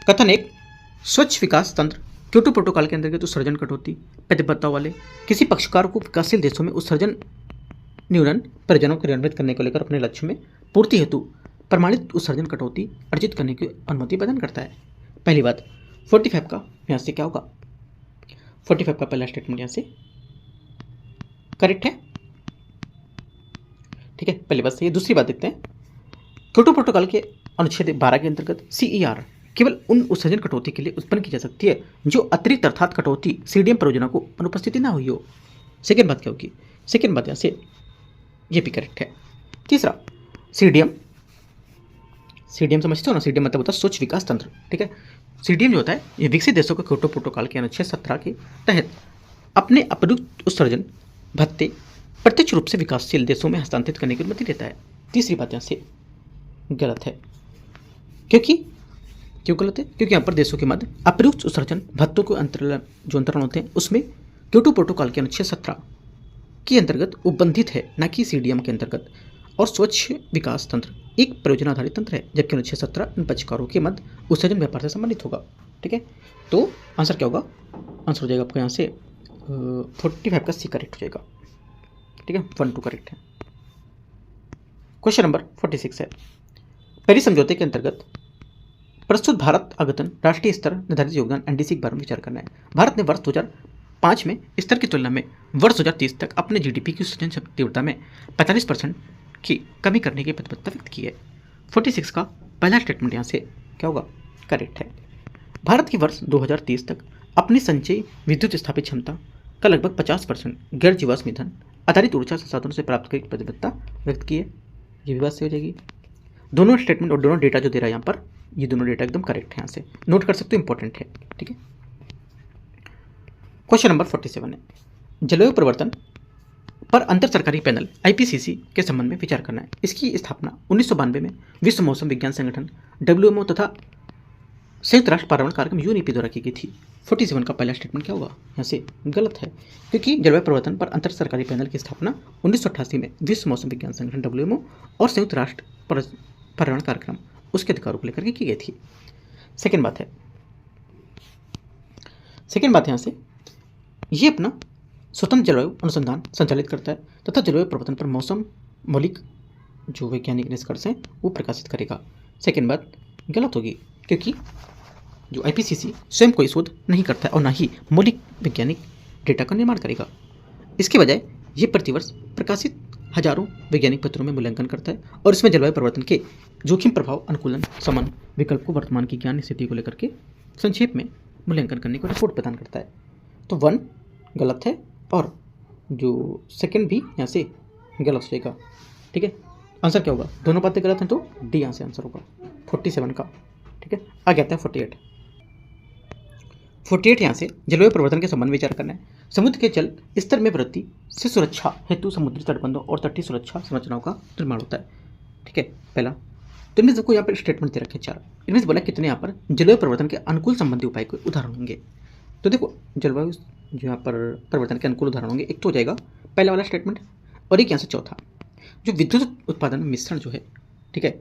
कथन 1, स्वच्छ विकास तंत्र क्योटो प्रोटोकॉल के अंतर्गत उत्सर्जन कटौती प्रतिबद्धता वाले किसी पक्षकार को विकासशील देशों में उत्सर्जन न्यूनन परियोजनाओं को क्रियान्वित करने को लेकर अपने लक्ष्य में पूर्ति हेतु प्रमाणित उत्सर्जन कटौती अर्जित करने की अनुमति प्रदान करता है। पहली बात 45 का यहाँ से क्या होगा, 45 का पहला स्टेटमेंट यहाँ से करेक्ट है। ठीक है, पहली बात सही है। दूसरी बात देखते हैं, क्योटो प्रोटोकॉल के अनुच्छेद 12 के अंतर्गत CER केवल उन उत्सर्जन कटौती के लिए उत्पन्न की जा सकती है जो अतिरिक्त अर्थात कटौती CDM परियोजना को अनुपस्थिति ना हुई हो। सेकेंड बात क्या होगी, सेकेंड बात यहाँ से ये भी करेक्ट है। तीसरा, CDM समझते हो ना, CDM मतलब होता है स्वच्छ विकास तंत्र। ठीक है, CDM जो होता है ये विकसित देशों के क्योटो प्रोटोकॉल के अनुच्छेद 17 के तहत अपने अप्रयुक्त उत्सर्जन भत्ते प्रत्यक्ष रूप से विकासशील देशों में हस्तांतरित करने की अनुमति देता है। तीसरी बात यहाँ से गलत है, क्यों गलत है, क्योंकि यहाँ पर देशों के मध्य अप्रयुक्त उत्सर्जन भत्तों के अंतरण होते हैं उसमें क्योटो प्रोटोकॉल के अनुच्छेद 17 के अंतर्गत उपबंधित है, न कि CDM के अंतर्गत। और स्वच्छ विकास तंत्र एक परियोजना आधारित तंत्र है, जबकि अनुच्छेद 17 इन पक्षकारों के मध्य उत्सर्जन व्यापार से संबंधित होगा। ठीक है, तो आंसर क्या होगा? आंसर हो जाएगा आपका यहाँ से 45 का सी करेक्ट हो जाएगा। ठीक है, 1 2 करेक्ट है। क्वेश्चन नंबर 46 है, पेरिस समझौते के अंतर्गत प्रस्तुत भारत आगतन राष्ट्रीय स्तर निर्धारित योगदान एनडीसी के बारे में विचार करना है। भारत ने वर्ष 2005 में स्तर की तुलना में वर्ष 2030 तक अपने जीडीपी की उत्सर्जन तीव्रता में 45% की कमी करने की प्रतिबद्धता व्यक्त की है। 46 का पहला स्टेटमेंट यहाँ से क्या होगा? करेक्ट है। भारत की वर्ष 2030 तक अपनी संचयी विद्युत स्थापित क्षमता का लगभग 50% गैर जीवाश्म ईंधन आधारित ऊर्जा संसाधनों से प्राप्त करने की प्रतिबद्धता व्यक्त की है। ये भी बात सही हो जाएगी। दोनों स्टेटमेंट और दोनों डेटा जो दे रहा है यहाँ पर, ये दोनों डेटा एकदम करेक्ट है, यहाँ से नोट कर सकते हो, इंपॉर्टेंट है। ठीक है, क्वेश्चन नंबर 47 है, जलवायु परिवर्तन पर अंतर सरकारी पैनल आईपीसीसी के संबंध में विचार करना है। इसकी स्थापना 1992 में विश्व मौसम विज्ञान संगठन WMO तथा संयुक्त राष्ट्र पर्यावरण कार्यक्रम UNEP द्वारा की गई थी। 47 का पहला स्टेटमेंट क्या होगा? यहाँ से गलत है, क्योंकि जलवायु परिवर्तन पर अंतर सरकारी पैनल की स्थापना 1988 में विश्व मौसम विज्ञान संगठन WMO और संयुक्त राष्ट्र पर्यावरण कार्यक्रम उसके अधिकारों को लेकर के की गई थी। सेकेंड बात यहाँ से, ये अपना स्वतंत्र जलवायु अनुसंधान संचालित करता है तथा जलवायु परिवर्तन पर मौसम मौलिक जो वैज्ञानिक निष्कर्ष हैं वो प्रकाशित करेगा। सेकेंड बात गलत होगी, क्योंकि जो आईपीसीसी स्वयं कोई शोध नहीं करता है और ना ही मौलिक वैज्ञानिक डेटा का निर्माण करेगा। इसके बजाय ये प्रतिवर्ष प्रकाशित हजारों वैज्ञानिक पत्रों में मूल्यांकन करता है और इसमें जलवायु परिवर्तन के जोखिम प्रभाव अनुकूलन समन विकल्प को वर्तमान की ज्ञान स्थिति को लेकर के संक्षेप में मूल्यांकन करने को रिपोर्ट प्रदान करता है। तो 1 गलत है और जो सेकंड भी यहाँ से गलत हो जाएगा। ठीक है, आंसर क्या होगा? दोनों बातें गलत हैं तो डी यहाँ से आंसर होगा 47 का। ठीक है, आगे आता है 48 यहाँ से जलवायु परिवर्तन के संबंध में विचार करना है। समुद्र के जल स्तर में वृद्धि से सुरक्षा हेतु समुद्री तटबंधों और तटीय सुरक्षा संरचनाओं का निर्माण होता है। ठीक है, पहला तो इनमें सबको यहाँ पर स्टेटमेंट दे रखे 4। इनमें से बोला कितने यहाँ पर जलवायु परिवर्तन के अनुकूल संबंधी उपाय के उदाहरण होंगे। तो देखो, जलवायु जो यहाँ पर परिवर्तन के अनुकूल उदाहरण होंगे, एक तो हो जाएगा पहला वाला स्टेटमेंट और एक यहाँ से चौथा, जो विद्युत उत्पादन मिश्रण जो है, ठीक है,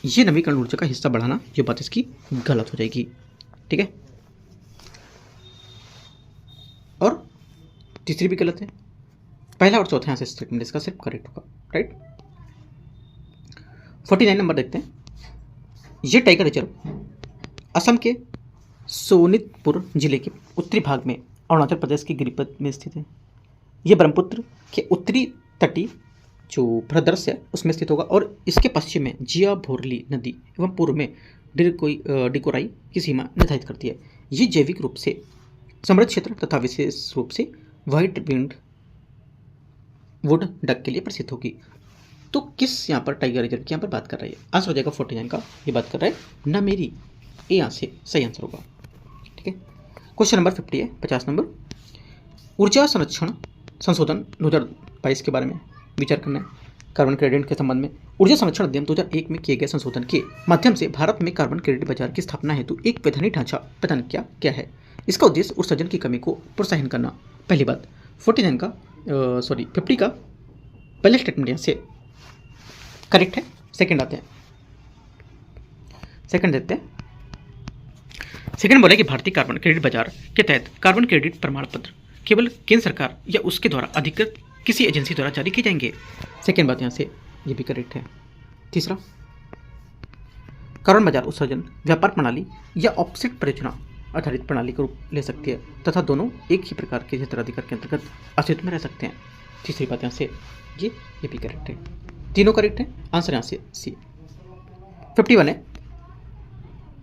ये नवीकरण ऊर्जा का हिस्सा बढ़ाना, ये बात इसकी गलत हो जाएगी। ठीक है, और तीसरी भी गलत है। पहला और चौथा यहाँ से स्टेटमेंट इसका सिर्फ करेक्ट होगा। राइट, 49 नंबर देखते हैं। ये टाइगर रिजर्व असम के सोनितपुर जिले के उत्तरी भाग में अरुणाचल प्रदेश के गिरिपथ में स्थित है। ये ब्रह्मपुत्र के उत्तरी तटीय जो प्रदर्श है उसमें स्थित होगा और इसके पश्चिम में जिया भोरली नदी एवं पूर्व में डिकोराई की सीमा निर्धारित करती है। ये जैविक रूप से समृद्ध क्षेत्र तथा विशेष रूप से व्हाइट विंड वुड डक के लिए प्रसिद्ध होगी। तो किस यहाँ पर टाइगर रिजर्व की यहाँ पर बात कर रही है? आंसर हो जाएगा 49 का, ये बात कर रहा है ना मेरी, ए यहाँ से सही आंसर होगा। ठीक है, क्वेश्चन नंबर 50 है, 50 नंबर, ऊर्जा संरक्षण संशोधन 2022 के बारे में विचार करना है। कार्बन क्रेडिट के संबंध में ऊर्जा संरक्षण अधिनियम 2001 में किए गए संशोधन के माध्यम से भारत में कार्बन क्रेडिट बाजार की स्थापना हेतु एक वैधानिक ढांचा प्रदान किया गया है। इसका उद्देश्य उत्सर्जन की कमी को प्रोत्साहन करना। पहली बात 49 का 50 का पहले स्टेटमेंट यहाँ से करेक्ट है। सेकंड आते हैं, सेकंड देखते हैं। सेकंड बोला कि भारतीय कार्बन क्रेडिट बाजार के तहत कार्बन क्रेडिट प्रमाण पत्र केवल केंद्र सरकार या उसके द्वारा अधिकृत किसी एजेंसी द्वारा जारी किए जाएंगे। सेकंड बात यहाँ से ये भी करेक्ट है। तीसरा, कार्बन बाजार उत्सर्जन व्यापार प्रणाली या ऑफसेट परियोजना आधारित प्रणाली का रूप ले सकती है तथा दोनों एक ही प्रकार के क्षेत्राधिकार के अंतर्गत अस्तित्व में रह सकते हैं। तीसरी बात यहाँ से ये भी करेक्ट है, तीनों करेक्ट है। आंसर यहाँ से सी। 51 है,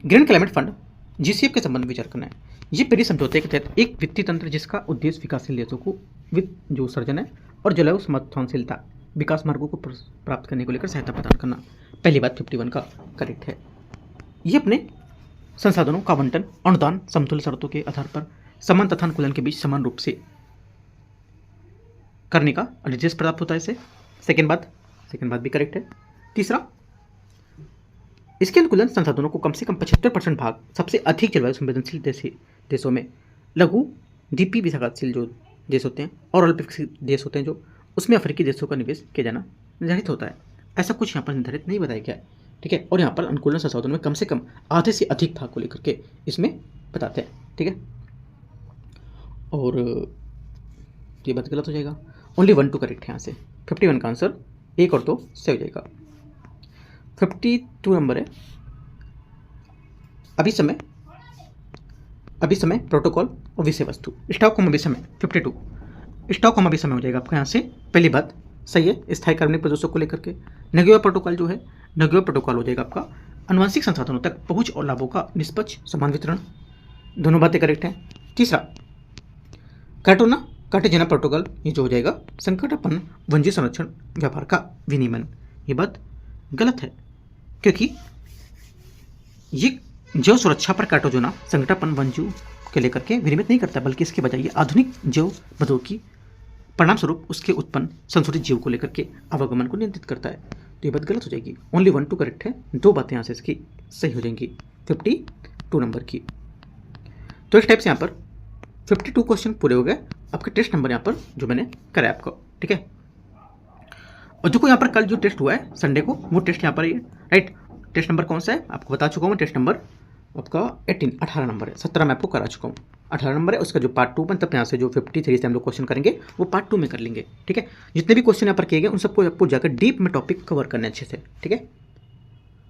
ग्रीन क्लाइमेट फंड GCF के संबंध में विचार करना है। ये पेरिस समझौते के तहत एक वित्तीय तंत्र जिसका उद्देश्य विकासशील देशों को वित्त जो सर्जन है और जलवायु समर्थनशीलता विकास मार्गों को प्राप्त करने को लेकर सहायता प्रदान करना। पहली बात 51 का करेक्ट है। ये अपने संसाधनों का आवंटन अनुदान समतुल्य शर्तों के आधार पर समान तथा अनुकूलन के बीच समान रूप से करने का निर्देश प्राप्त होता है इसे। सेकेंड बात भी करेक्ट है। तीसरा, इसके अनुकूलन संसाधनों को कम से कम 75% भाग सबसे अधिक जलवायु संवेदनशील देशों में लघु द्वीपीय विकासशील जो देश होते हैं और अल्प विकसित देश होते हैं जो उसमें अफ्रीकी देशों का निवेश किया जाना निर्धारित होता है। ऐसा कुछ यहाँ पर निर्धारित नहीं बताया गया है, ठीक है। और यहाँ पर अनुकूलन संशोधन में कम से कम आधे से अधिक भाग को लेकर के इसमें बताते हैं, ठीक है। और ये बात गलत हो जाएगा, ओनली 1 2 करेक्ट है यहाँ से। 51 का आंसर 1 और 2 सही हो जाएगा। 52 नंबर है अभिसमय प्रोटोकॉल और विषय वस्तु, स्टॉकहोम अभिसमय 52, स्टॉकहोम अभिसमय हो जाएगा आपका यहाँ से। पहली बात सही है, स्थायी कार्बनिक प्रदूषक को लेकर के। नगोया प्रोटोकॉल जो है, नगोया प्रोटोकॉल हो जाएगा आपका आनुवंशिक संसाधनों तक पहुंच और लाभों का निष्पक्ष समान वितरण, दोनों बातें करेक्ट हैं। तीसरा कार्टेजना प्रोटोकॉल, ये जो हो जाएगा संकटापन्न वन्यजीव संरक्षण व्यापार का विनियमन, ये बात गलत है क्योंकि ये जैव सुरक्षा पर कार्टेजना संकटापन्न वन्यजीव के लेकर के विनियमित नहीं करता, बल्कि इसके बजाय ये आधुनिक जैव बदों की परिणाम स्वरूप उसके उत्पन्न संशोधित जीव को लेकर के आवागमन को नियंत्रित करता है। तो ये बात गलत हो जाएगी, ओनली 1 2 करेक्ट है, 2 बातें यहाँ से इसकी सही हो जाएंगी 52 नंबर की। तो इस टाइप से यहाँ पर 52 क्वेश्चन पूरे हो गए। आपके टेस्ट नंबर यहाँ पर जो मैंने कराया आपको, ठीक है। और जो को यहाँ पर कल जो टेस्ट हुआ है संडे को, वो टेस्ट यहाँ पर है, राइट। टेस्ट नंबर कौन सा है आपको बता चुका हूँ, टेस्ट नंबर आपका 18 नंबर है, 17 मैं आपको करा चुका हूँ, 18 नंबर है। उसका जो पार्ट 2 मतलब यहाँ से जो 53 से हम लोग क्वेश्चन करेंगे वो पार्ट 2 में कर लेंगे, ठीक है। जितने भी क्वेश्चन यहाँ पर किए गए उन सबको आपको जाकर डीप में टॉपिक कवर करने अच्छे से, ठीक है।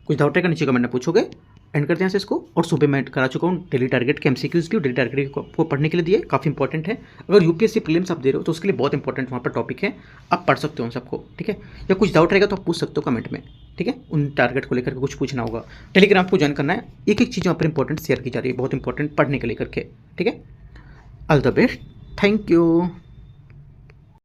कुछ डाउट है का नीचे कमेंट में पूछोगे, एंड करते हैं इसको। और सुबह मैं करा चुका हूँ डेली टारगेट के एमसीक्यूज की, डेली टारगेट को पढ़ने के लिए दिए, काफ़ी इंपॉर्टेंट है। अगर यूपीएससी प्रीलिम्स आप दे रहे हो तो उसके लिए बहुत इंपॉर्टेंट वहाँ पर टॉपिक है, आप पढ़ सकते हो उन सबको, ठीक है। या कुछ डाउट रहेगा तो आप पूछ सकते हो कमेंट में, ठीक है। उन टारगेट को लेकर कुछ पूछना होगा, टेलीग्राम को ज्वाइन करना है, एक एक चीज़ वहाँ पर इंपॉर्टेंट शेयर की जा रही है, बहुत इंपॉर्टेंट पढ़ने के लेकर के, ठीक है। All the best, thank you.